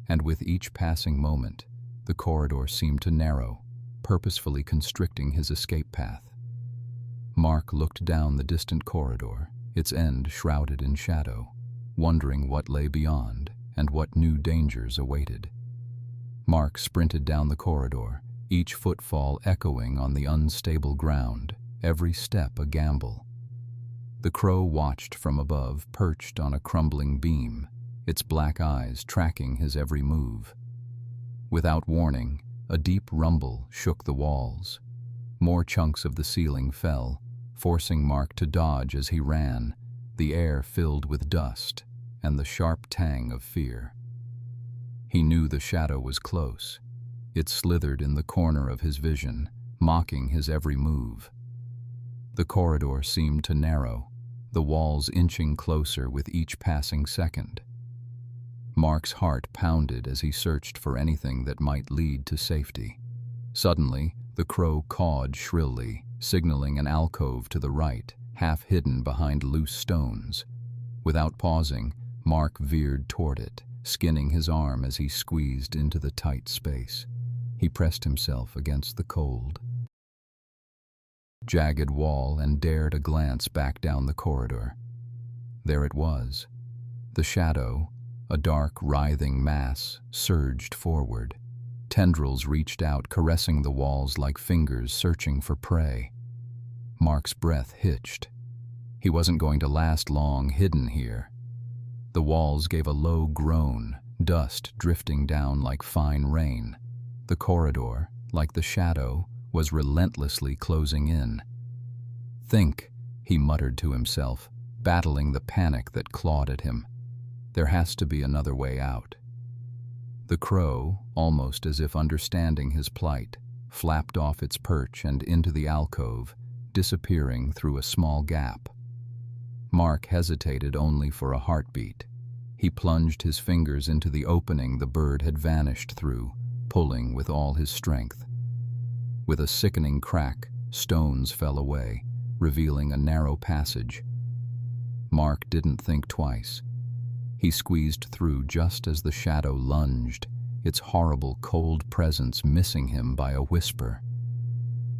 and with each passing moment, the corridor seemed to narrow, purposefully constricting his escape path. Mark looked down the distant corridor, its end shrouded in shadow, wondering what lay beyond and what new dangers awaited. Mark sprinted down the corridor, each footfall echoing on the unstable ground, every step a gamble. The crow watched from above, perched on a crumbling beam, its black eyes tracking his every move. Without warning, a deep rumble shook the walls. More chunks of the ceiling fell, forcing Mark to dodge as he ran, the air filled with dust and the sharp tang of fear. He knew the shadow was close. It slithered in the corner of his vision, mocking his every move. The corridor seemed to narrow, the walls inching closer with each passing second. Mark's heart pounded as he searched for anything that might lead to safety. Suddenly, the crow cawed shrilly, signaling an alcove to the right, half hidden behind loose stones. Without pausing, Mark veered toward it, skinning his arm as he squeezed into the tight space. He pressed himself against the cold, jagged wall and dared a glance back down the corridor. There it was, the shadow, A dark, writhing mass surged forward. Tendrils reached out, caressing the walls like fingers searching for prey. Mark's breath hitched. He wasn't going to last long hidden here. The walls gave a low groan, dust drifting down like fine rain. The corridor, like the shadow, was relentlessly closing in. "Think," he muttered to himself, battling the panic that clawed at him. "There has to be another way out." The crow, almost as if understanding his plight, flapped off its perch and into the alcove, disappearing through a small gap. Mark hesitated only for a heartbeat. He plunged his fingers into the opening the bird had vanished through, pulling with all his strength. With a sickening crack, stones fell away, revealing a narrow passage. Mark didn't think twice. He squeezed through just as the shadow lunged, its horrible cold presence missing him by a whisper.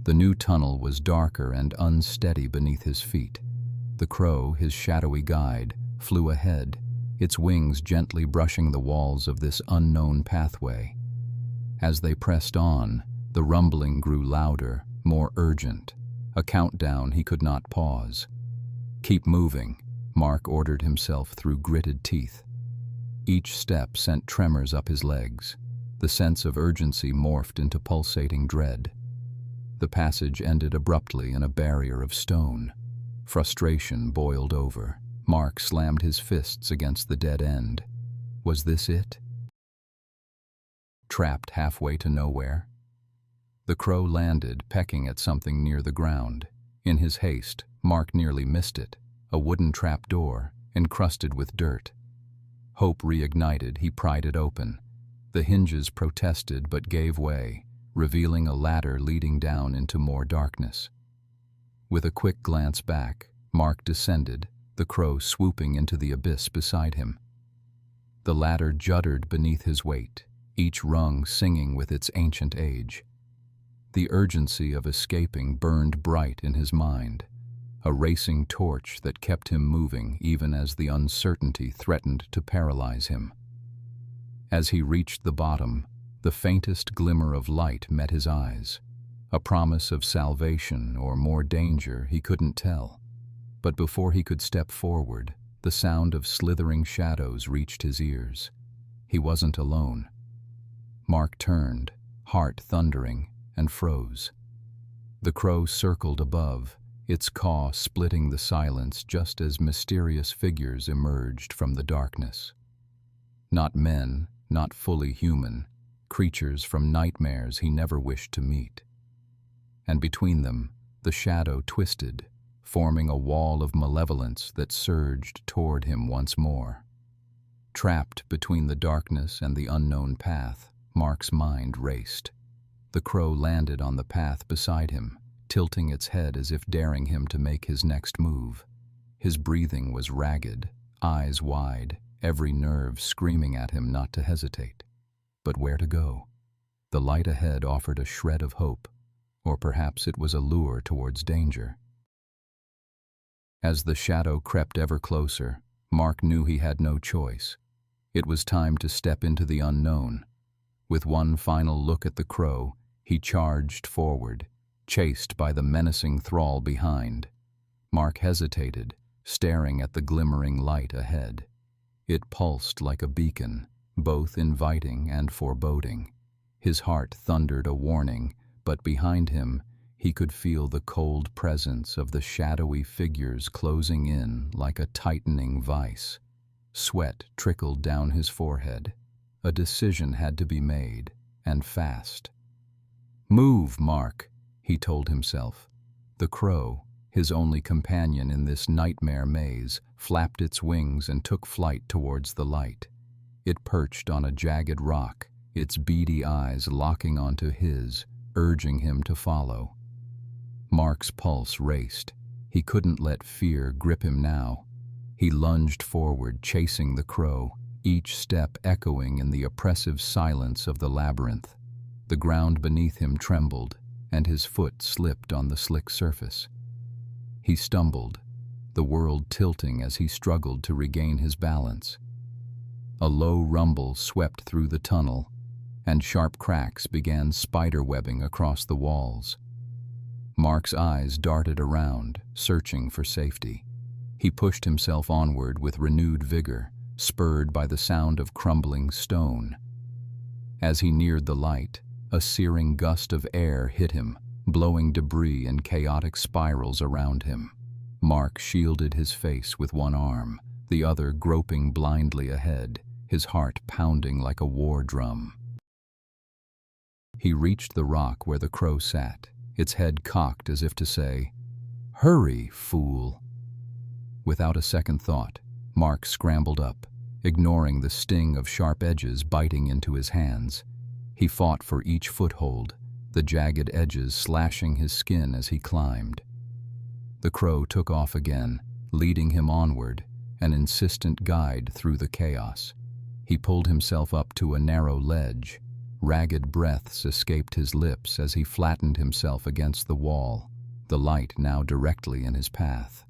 The new tunnel was darker and unsteady beneath his feet. The crow, his shadowy guide, flew ahead, its wings gently brushing the walls of this unknown pathway. As they pressed on, the rumbling grew louder, more urgent, a countdown he could not pause. "Keep moving," Mark ordered himself through gritted teeth. Each step sent tremors up his legs. The sense of urgency morphed into pulsating dread. The passage ended abruptly in a barrier of stone. Frustration boiled over. Mark slammed his fists against the dead end. Was this it? Trapped halfway to nowhere? The crow landed, pecking at something near the ground. In his haste, Mark nearly missed it, a wooden trap door, encrusted with dirt. Hope reignited, he pried it open. The hinges protested but gave way, revealing a ladder leading down into more darkness. With a quick glance back, Mark descended, the crow swooping into the abyss beside him. The ladder juddered beneath his weight, each rung singing with its ancient age. The urgency of escaping burned bright in his mind, a racing torch that kept him moving even as the uncertainty threatened to paralyze him. As he reached the bottom, the faintest glimmer of light met his eyes, a promise of salvation or more danger he couldn't tell. But before he could step forward, the sound of slithering shadows reached his ears. He wasn't alone. Mark turned, heart thundering, and froze. The crow circled above, its caw splitting the silence just as mysterious figures emerged from the darkness. Not men, not fully human, creatures from nightmares he never wished to meet. And between them, the shadow twisted, forming a wall of malevolence that surged toward him once more. Trapped between the darkness and the unknown path, Mark's mind raced. The crow landed on the path beside him, tilting its head as if daring him to make his next move. His breathing was ragged, eyes wide, every nerve screaming at him not to hesitate. But where to go? The light ahead offered a shred of hope, or perhaps it was a lure towards danger. As the shadow crept ever closer, Mark knew he had no choice. It was time to step into the unknown. With one final look at the crow, he charged forward, chased by the menacing thrall behind. Mark hesitated, staring at the glimmering light ahead. It pulsed like a beacon, both inviting and foreboding. His heart thundered a warning, but behind him, he could feel the cold presence of the shadowy figures closing in like a tightening vice. Sweat trickled down his forehead. A decision had to be made, and fast. "Move, Mark," he told himself. The crow, his only companion in this nightmare maze, flapped its wings and took flight towards the light. It perched on a jagged rock, its beady eyes locking onto his, urging him to follow. Mark's pulse raced. He couldn't let fear grip him now. He lunged forward, chasing the crow, each step echoing in the oppressive silence of the labyrinth. The ground beneath him trembled, and his foot slipped on the slick surface. He stumbled, the world tilting as he struggled to regain his balance. A low rumble swept through the tunnel, and sharp cracks began spiderwebbing across the walls. Mark's eyes darted around, searching for safety. He pushed himself onward with renewed vigor, spurred by the sound of crumbling stone. As he neared the light, a searing gust of air hit him, blowing debris in chaotic spirals around him. Mark shielded his face with one arm, the other groping blindly ahead, his heart pounding like a war drum. He reached the rock where the crow sat, its head cocked as if to say, "Hurry, fool!" Without a second thought, Mark scrambled up, ignoring the sting of sharp edges biting into his hands. He fought for each foothold, the jagged edges slashing his skin as he climbed. The crow took off again, leading him onward, an insistent guide through the chaos. He pulled himself up to a narrow ledge. Ragged breaths escaped his lips as he flattened himself against the wall, the light now directly in his path.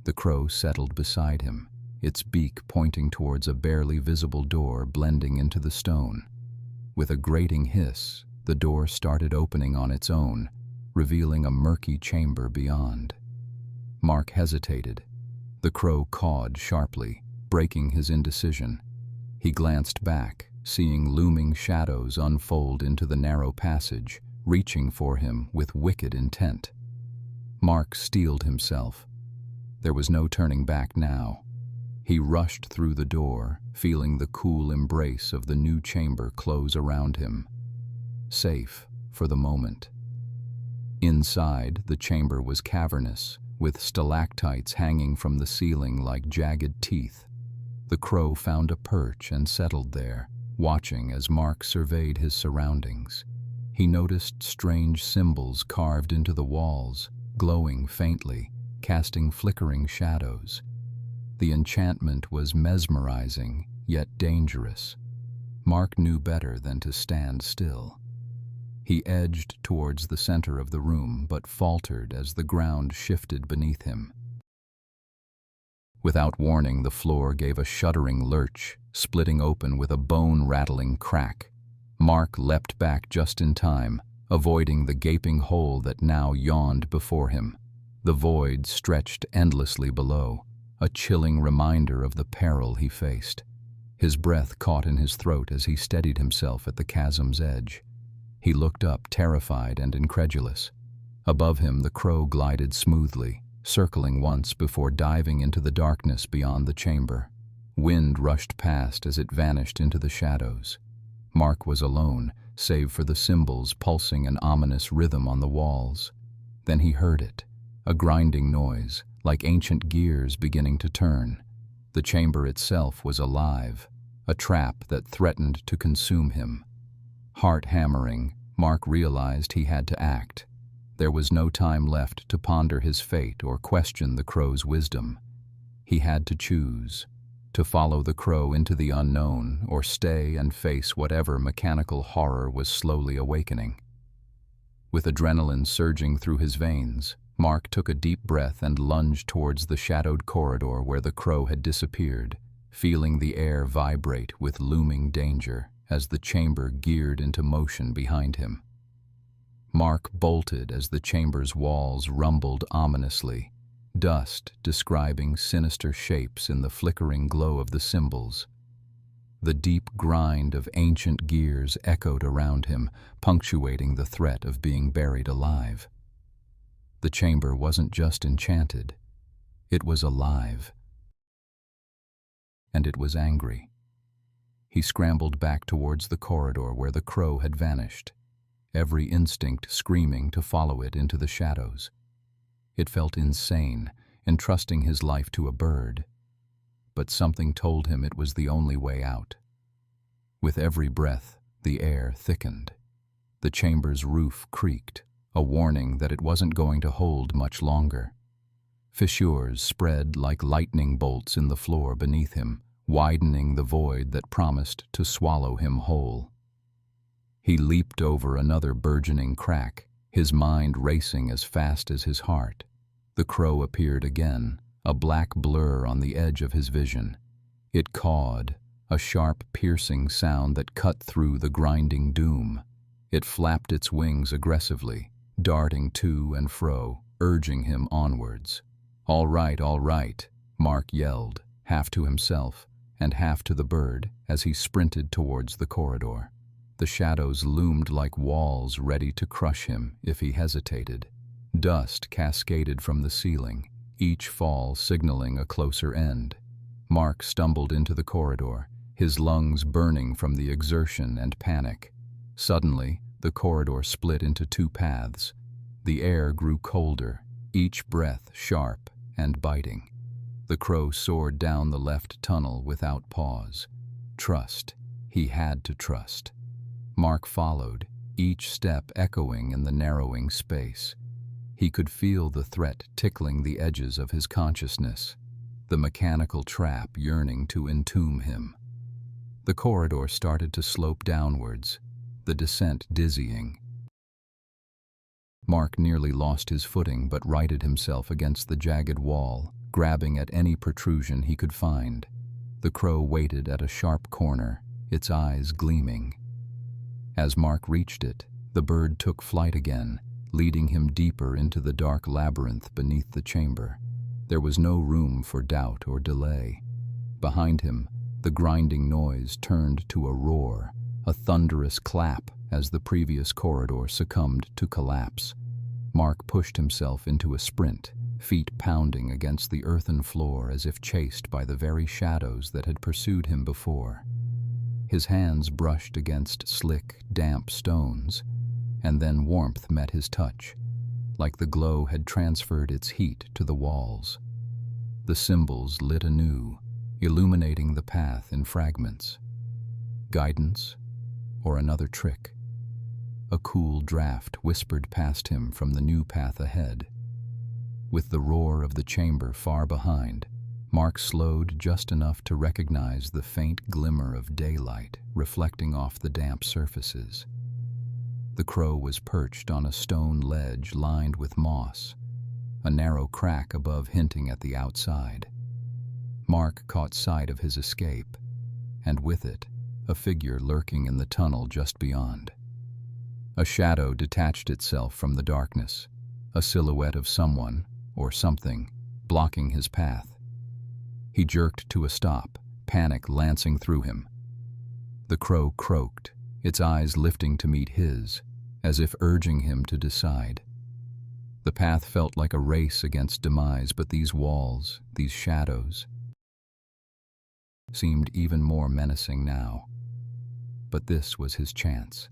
The crow settled beside him, its beak pointing towards a barely visible door blending into the stone. With a grating hiss, the door started opening on its own, revealing a murky chamber beyond. Mark hesitated. The crow cawed sharply, breaking his indecision. He glanced back, seeing looming shadows unfold into the narrow passage, reaching for him with wicked intent. Mark steeled himself. There was no turning back now. He rushed through the door, feeling the cool embrace of the new chamber close around him. Safe for the moment. Inside, the chamber was cavernous, with stalactites hanging from the ceiling like jagged teeth. The crow found a perch and settled there, watching as Mark surveyed his surroundings. He noticed strange symbols carved into the walls, glowing faintly, casting flickering shadows. The enchantment was mesmerizing, yet dangerous. Mark knew better than to stand still. He edged towards the center of the room, but faltered as the ground shifted beneath him. Without warning, the floor gave a shuddering lurch, splitting open with a bone-rattling crack. Mark leapt back just in time, avoiding the gaping hole that now yawned before him. The void stretched endlessly below, a chilling reminder of the peril he faced. His breath caught in his throat as he steadied himself at the chasm's edge. He looked up, terrified and incredulous. Above him, the crow glided smoothly, circling once before diving into the darkness beyond the chamber. Wind rushed past as it vanished into the shadows. Mark was alone, save for the symbols pulsing an ominous rhythm on the walls. Then he heard it, a grinding noise, like ancient gears beginning to turn. The chamber itself was alive, a trap that threatened to consume him. Heart hammering, Mark realized he had to act. There was no time left to ponder his fate or question the crow's wisdom. He had to choose, to follow the crow into the unknown or stay and face whatever mechanical horror was slowly awakening. With adrenaline surging through his veins, Mark took a deep breath and lunged towards the shadowed corridor where the crow had disappeared, feeling the air vibrate with looming danger as the chamber geared into motion behind him. Mark bolted as the chamber's walls rumbled ominously, dust describing sinister shapes in the flickering glow of the symbols. The deep grind of ancient gears echoed around him, punctuating the threat of being buried alive. The chamber wasn't just enchanted, it was alive. And it was angry. He scrambled back towards the corridor where the crow had vanished, every instinct screaming to follow it into the shadows. It felt insane, entrusting his life to a bird, but something told him it was the only way out. With every breath, the air thickened. The chamber's roof creaked, a warning that it wasn't going to hold much longer. Fissures spread like lightning bolts in the floor beneath him, widening the void that promised to swallow him whole. He leaped over another burgeoning crack, his mind racing as fast as his heart. The crow appeared again, a black blur on the edge of his vision. It cawed, a sharp, piercing sound that cut through the grinding doom. It flapped its wings aggressively, darting to and fro, urging him onwards. All right," Mark yelled, half to himself and half to the bird as he sprinted towards the corridor. The shadows loomed like walls ready to crush him if he hesitated. Dust cascaded from the ceiling, each fall signaling a closer end. Mark stumbled into the corridor, his lungs burning from the exertion and panic. Suddenly, the corridor split into two paths. The air grew colder, each breath sharp and biting. The crow soared down the left tunnel without pause. Trust. He had to trust. Mark followed, each step echoing in the narrowing space. He could feel the threat tickling the edges of his consciousness, the mechanical trap yearning to entomb him. The corridor started to slope downwards, the descent dizzying. Mark nearly lost his footing but righted himself against the jagged wall, grabbing at any protrusion he could find. The crow waited at a sharp corner, its eyes gleaming. As Mark reached it, the bird took flight again, leading him deeper into the dark labyrinth beneath the chamber. There was no room for doubt or delay. Behind him, the grinding noise turned to a roar, a thunderous clap as the previous corridor succumbed to collapse. Mark pushed himself into a sprint, feet pounding against the earthen floor as if chased by the very shadows that had pursued him before. His hands brushed against slick, damp stones, and then warmth met his touch, like the glow had transferred its heat to the walls. The symbols lit anew, illuminating the path in fragments. Guidance, or another trick? A cool draft whispered past him from the new path ahead. With the roar of the chamber far behind, Mark slowed just enough to recognize the faint glimmer of daylight reflecting off the damp surfaces. The crow was perched on a stone ledge lined with moss, a narrow crack above hinting at the outside. Mark caught sight of his escape, and with it, a figure lurking in the tunnel just beyond. A shadow detached itself from the darkness, a silhouette of someone, or something, blocking his path. He jerked to a stop, panic lancing through him. The crow croaked, its eyes lifting to meet his, as if urging him to decide. The path felt like a race against demise, but these walls, these shadows, seemed even more menacing now. But this was his chance.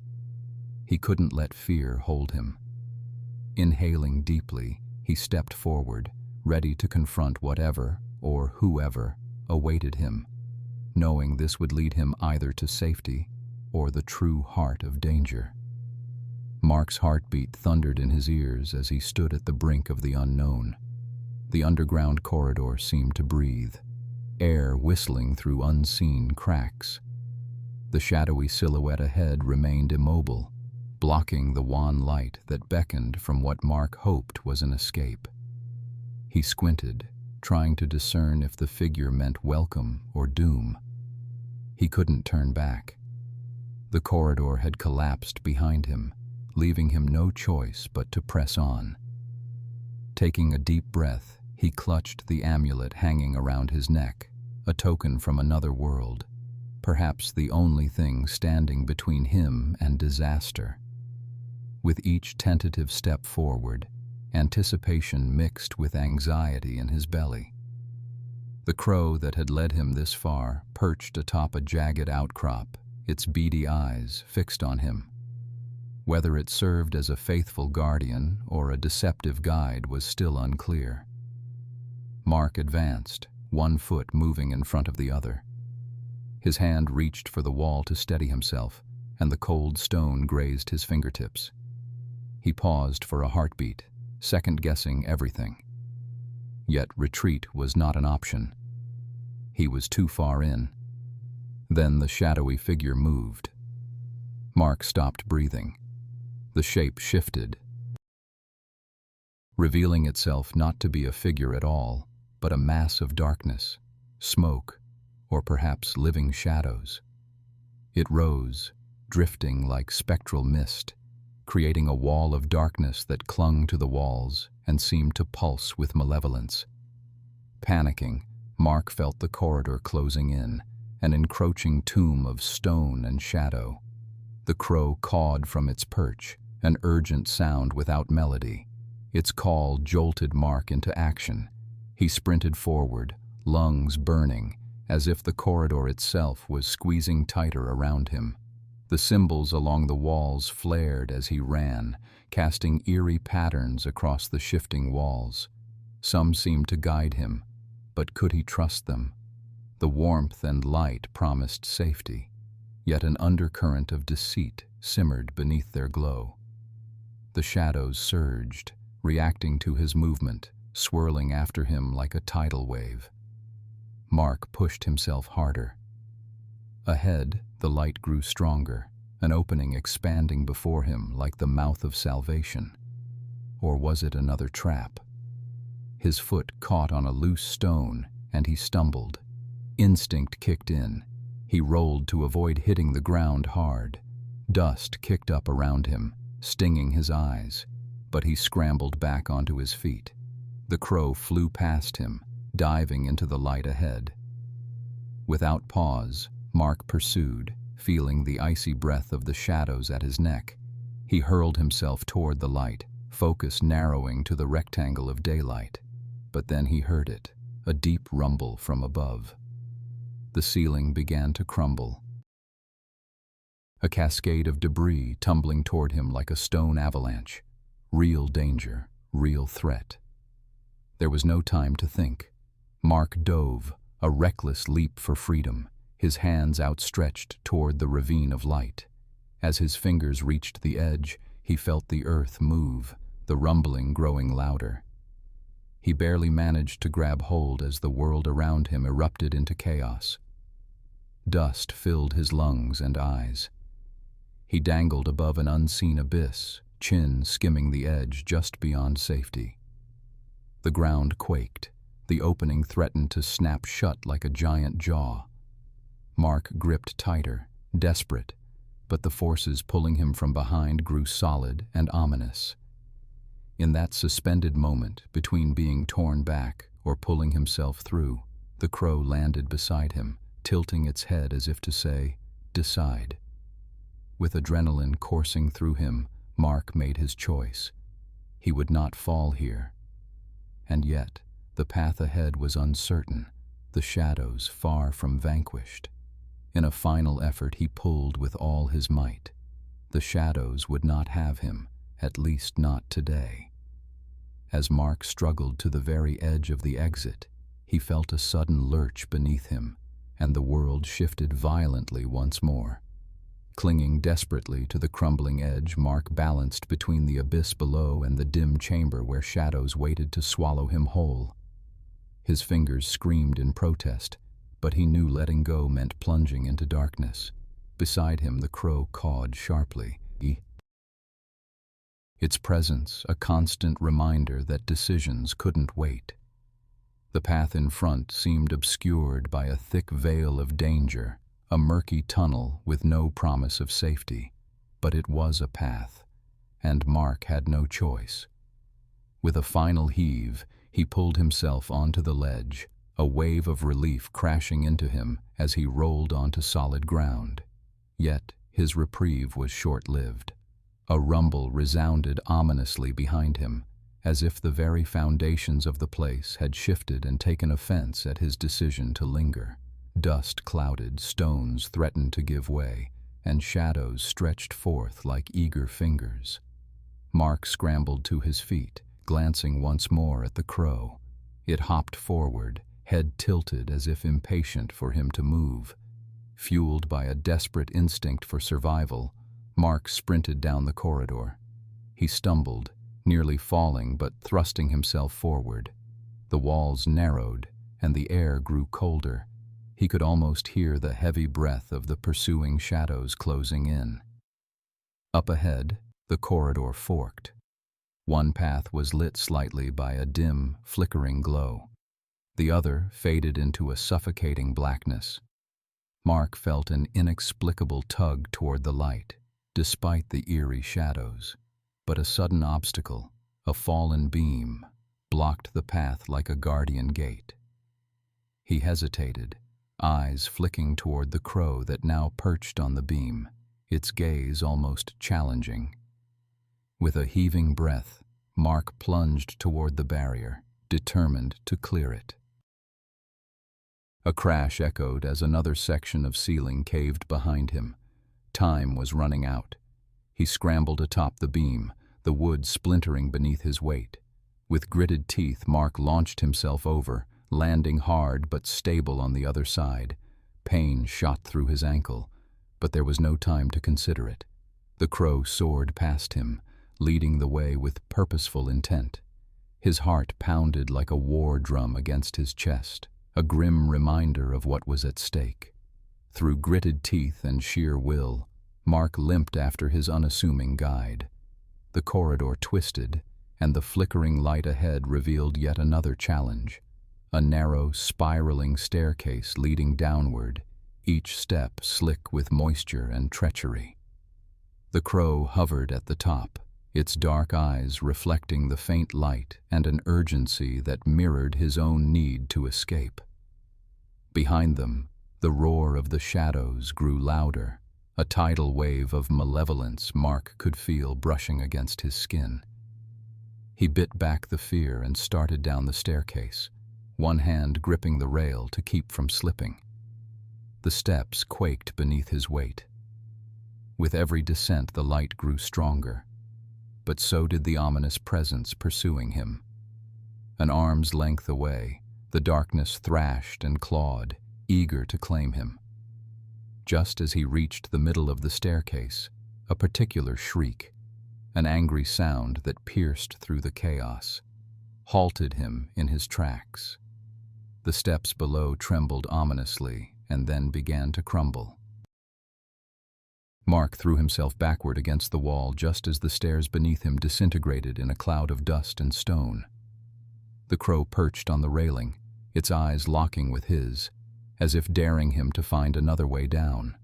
He couldn't let fear hold him. Inhaling deeply, he stepped forward, ready to confront whatever, or whoever, awaited him, knowing this would lead him either to safety or the true heart of danger. Mark's heartbeat thundered in his ears as he stood at the brink of the unknown. The underground corridor seemed to breathe, air whistling through unseen cracks. The shadowy silhouette ahead remained immobile, blocking the wan light that beckoned from what Mark hoped was an escape. He squinted, trying to discern if the figure meant welcome or doom. He couldn't turn back. The corridor had collapsed behind him, leaving him no choice but to press on. Taking a deep breath, he clutched the amulet hanging around his neck, a token from another world, perhaps the only thing standing between him and disaster. With each tentative step forward, anticipation mixed with anxiety in his belly. The crow that had led him this far perched atop a jagged outcrop, its beady eyes fixed on him. Whether it served as a faithful guardian or a deceptive guide was still unclear. Mark advanced, one foot moving in front of the other. His hand reached for the wall to steady himself, and the cold stone grazed his fingertips. He paused for a heartbeat, second-guessing everything. Yet retreat was not an option. He was too far in. Then the shadowy figure moved. Mark stopped breathing. The shape shifted, revealing itself not to be a figure at all, but a mass of darkness, smoke, or perhaps living shadows. It rose, drifting like spectral mist, creating a wall of darkness that clung to the walls and seemed to pulse with malevolence. Panicking, Mark felt the corridor closing in, an encroaching tomb of stone and shadow. The crow cawed from its perch, an urgent sound without melody. Its call jolted Mark into action. He sprinted forward, lungs burning, as if the corridor itself was squeezing tighter around him. The symbols along the walls flared as he ran, casting eerie patterns across the shifting walls. Some seemed to guide him, but could he trust them? The warmth and light promised safety, yet an undercurrent of deceit simmered beneath their glow. The shadows surged, reacting to his movement, swirling after him like a tidal wave. Mark pushed himself harder. Ahead, the light grew stronger, an opening expanding before him like the mouth of salvation. Or was it another trap? His foot caught on a loose stone, and he stumbled. Instinct kicked in. He rolled to avoid hitting the ground hard. Dust kicked up around him, stinging his eyes, but he scrambled back onto his feet. The crow flew past him, diving into the light ahead. Without pause, Mark pursued, feeling the icy breath of the shadows at his neck. He hurled himself toward the light, focus narrowing to the rectangle of daylight. But then he heard it, a deep rumble from above. The ceiling began to crumble. A cascade of debris tumbling toward him like a stone avalanche. Real danger, real threat. There was no time to think. Mark dove, a reckless leap for freedom, his hands outstretched toward the ravine of light. As his fingers reached the edge, he felt the earth move, the rumbling growing louder. He barely managed to grab hold as the world around him erupted into chaos. Dust filled his lungs and eyes. He dangled above an unseen abyss, chin skimming the edge just beyond safety. The ground quaked. The opening threatened to snap shut like a giant jaw. Mark gripped tighter, desperate, but the forces pulling him from behind grew solid and ominous. In that suspended moment, between being torn back or pulling himself through, the crow landed beside him, tilting its head as if to say, "Decide." With adrenaline coursing through him, Mark made his choice. He would not fall here. And yet, the path ahead was uncertain, the shadows far from vanquished. In a final effort, he pulled with all his might. The shadows would not have him, at least not today. As Mark struggled to the very edge of the exit, he felt a sudden lurch beneath him, and the world shifted violently once more. Clinging desperately to the crumbling edge, Mark balanced between the abyss below and the dim chamber where shadows waited to swallow him whole. His fingers screamed in protest, but he knew letting go meant plunging into darkness. Beside him, the crow cawed sharply. Its presence a constant reminder that decisions couldn't wait. The path in front seemed obscured by a thick veil of danger, a murky tunnel with no promise of safety. But it was a path, and Mark had no choice. With a final heave, he pulled himself onto the ledge, a wave of relief crashing into him as he rolled onto solid ground. Yet his reprieve was short-lived. A rumble resounded ominously behind him, as if the very foundations of the place had shifted and taken offense at his decision to linger. Dust clouded, stones threatened to give way, and shadows stretched forth like eager fingers. Mark scrambled to his feet, glancing once more at the crow. It hopped forward, head tilted as if impatient for him to move. Fueled by a desperate instinct for survival, Mark sprinted down the corridor. He stumbled, nearly falling but thrusting himself forward. The walls narrowed, and the air grew colder. He could almost hear the heavy breath of the pursuing shadows closing in. Up ahead, the corridor forked. One path was lit slightly by a dim, flickering glow. The other faded into a suffocating blackness. Mark felt an inexplicable tug toward the light, despite the eerie shadows. But a sudden obstacle, a fallen beam, blocked the path like a guardian gate. He hesitated, eyes flicking toward the crow that now perched on the beam, its gaze almost challenging. With a heaving breath, Mark plunged toward the barrier, determined to clear it. A crash echoed as another section of ceiling caved behind him. Time was running out. He scrambled atop the beam, the wood splintering beneath his weight. With gritted teeth, Mark launched himself over, landing hard but stable on the other side. Pain shot through his ankle, but there was no time to consider it. The crow soared past him, leading the way with purposeful intent. His heart pounded like a war drum against his chest, a grim reminder of what was at stake. Through gritted teeth and sheer will, Mark limped after his unassuming guide. The corridor twisted, and the flickering light ahead revealed yet another challenge. A narrow, spiraling staircase leading downward, each step slick with moisture and treachery. The crow hovered at the top, its dark eyes reflecting the faint light and an urgency that mirrored his own need to escape. Behind them, the roar of the shadows grew louder, a tidal wave of malevolence Mark could feel brushing against his skin. He bit back the fear and started down the staircase, one hand gripping the rail to keep from slipping. The steps quaked beneath his weight. With every descent, the light grew stronger, but so did the ominous presence pursuing him. An arm's length away, the darkness thrashed and clawed, eager to claim him. Just as he reached the middle of the staircase, a particular shriek, an angry sound that pierced through the chaos, halted him in his tracks. The steps below trembled ominously and then began to crumble. Mark threw himself backward against the wall just as the stairs beneath him disintegrated in a cloud of dust and stone. The crow perched on the railing, its eyes locking with his, as if daring him to find another way down.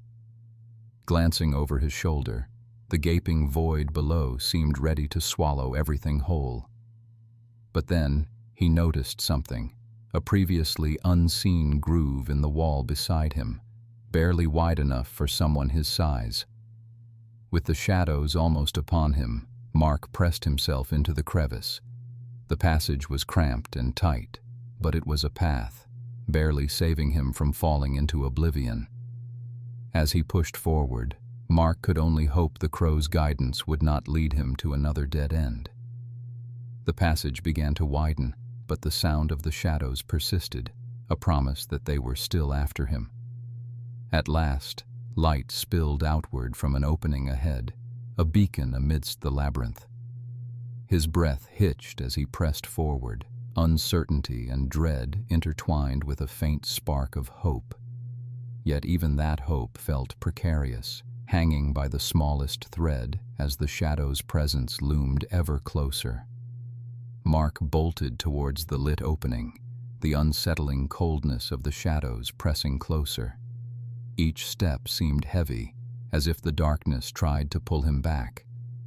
Glancing over his shoulder, the gaping void below seemed ready to swallow everything whole. But then he noticed something, a previously unseen groove in the wall beside him, barely wide enough for someone his size. With the shadows almost upon him, Mark pressed himself into the crevice. The passage was cramped and tight, but it was a path, barely saving him from falling into oblivion. As he pushed forward, Mark could only hope the crow's guidance would not lead him to another dead end. The passage began to widen, but the sound of the shadows persisted, a promise that they were still after him. At last, light spilled outward from an opening ahead, a beacon amidst the labyrinth. His breath hitched as he pressed forward, uncertainty and dread intertwined with a faint spark of hope. Yet even that hope felt precarious, hanging by the smallest thread as the shadow's presence loomed ever closer. Mark bolted towards the lit opening, the unsettling coldness of the shadows pressing closer. Each step seemed heavy, as if the darkness tried to pull him back.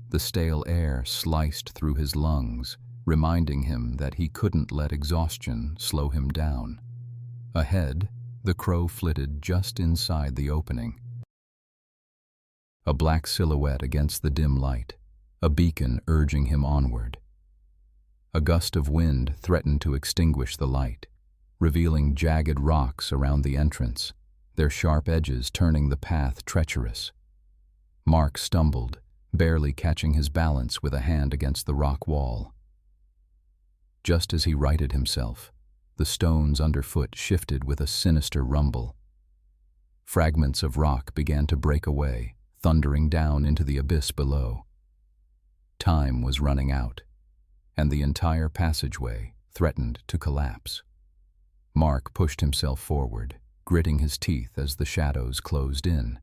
The stale air sliced through his lungs, reminding him that he couldn't let exhaustion slow him down. Ahead, the crow flitted just inside the opening. A black silhouette against the dim light, a beacon urging him onward. A gust of wind threatened to extinguish the light, revealing jagged rocks around the entrance, their sharp edges turning the path treacherous. Mark stumbled, barely catching his balance with a hand against the rock wall. Just as he righted himself, the stones underfoot shifted with a sinister rumble. Fragments of rock began to break away, thundering down into the abyss below. Time was running out, and the entire passageway threatened to collapse. Mark pushed himself forward, gritting his teeth as the shadows closed in.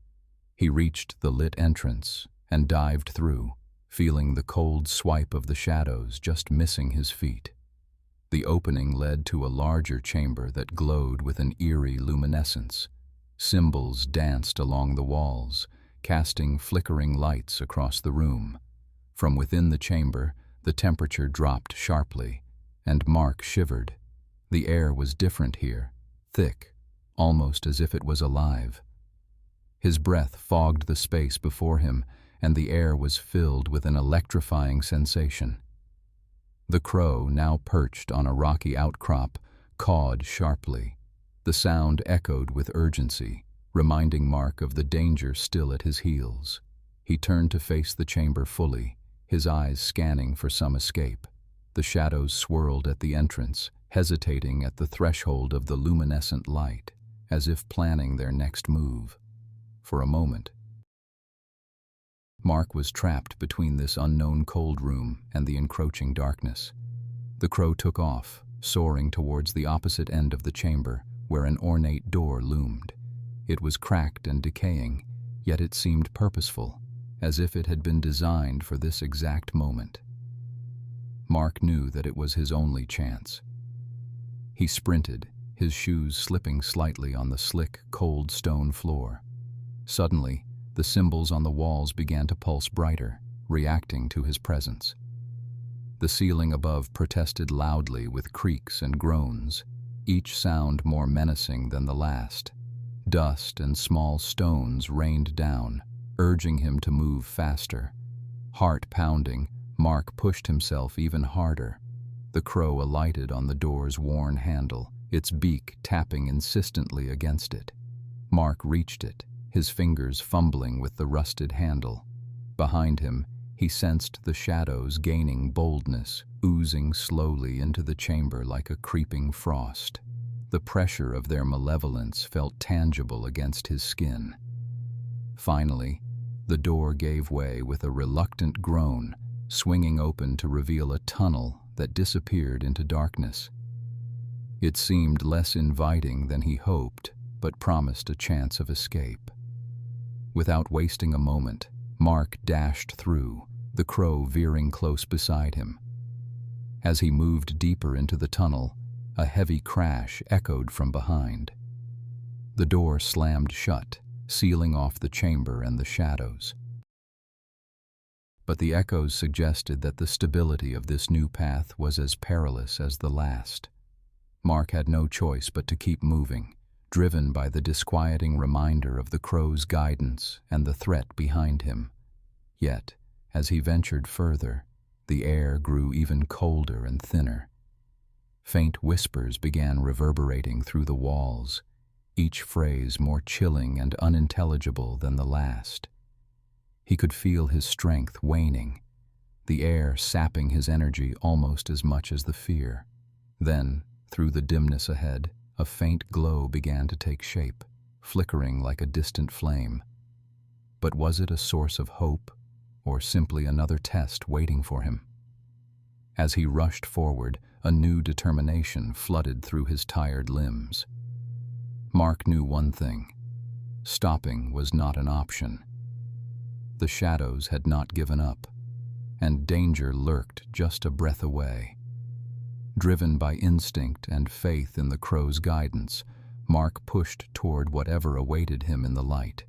He reached the lit entrance and dived through, feeling the cold swipe of the shadows just missing his feet. The opening led to a larger chamber that glowed with an eerie luminescence. Symbols danced along the walls, casting flickering lights across the room. From within the chamber, the temperature dropped sharply, and Mark shivered. The air was different here, thick, almost as if it was alive. His breath fogged the space before him, and the air was filled with an electrifying sensation. The crow, now perched on a rocky outcrop, cawed sharply. The sound echoed with urgency, reminding Mark of the danger still at his heels. He turned to face the chamber fully, his eyes scanning for some escape. The shadows swirled at the entrance, hesitating at the threshold of the luminescent light, as if planning their next move. For a moment, Mark was trapped between this unknown cold room and the encroaching darkness. The crow took off, soaring towards the opposite end of the chamber, where an ornate door loomed. It was cracked and decaying, yet it seemed purposeful, as if it had been designed for this exact moment. Mark knew that it was his only chance. He sprinted, his shoes slipping slightly on the slick, cold stone floor. Suddenly, the symbols on the walls began to pulse brighter, reacting to his presence. The ceiling above protested loudly with creaks and groans, each sound more menacing than the last. Dust and small stones rained down, urging him to move faster. Heart pounding, Mark pushed himself even harder. The crow alighted on the door's worn handle, its beak tapping insistently against it. Mark reached it, his fingers fumbling with the rusted handle. Behind him, he sensed the shadows gaining boldness, oozing slowly into the chamber like a creeping frost. The pressure of their malevolence felt tangible against his skin. Finally, the door gave way with a reluctant groan, swinging open to reveal a tunnel that disappeared into darkness. It seemed less inviting than he hoped, but promised a chance of escape. Without wasting a moment, Mark dashed through, the crow veering close beside him. As he moved deeper into the tunnel, a heavy crash echoed from behind. The door slammed shut, sealing off the chamber and the shadows. But the echoes suggested that the stability of this new path was as perilous as the last. Mark had no choice but to keep moving, driven by the disquieting reminder of the crow's guidance and the threat behind him. Yet, as he ventured further, the air grew even colder and thinner. Faint whispers began reverberating through the walls, each phrase more chilling and unintelligible than the last. He could feel his strength waning, the air sapping his energy almost as much as the fear. Then, through the dimness ahead, a faint glow began to take shape, flickering like a distant flame. But was it a source of hope, or simply another test waiting for him? As he rushed forward, a new determination flooded through his tired limbs. Mark knew one thing: stopping was not an option. The shadows had not given up, and danger lurked just a breath away. Driven by instinct and faith in the crow's guidance, Mark pushed toward whatever awaited him in the light.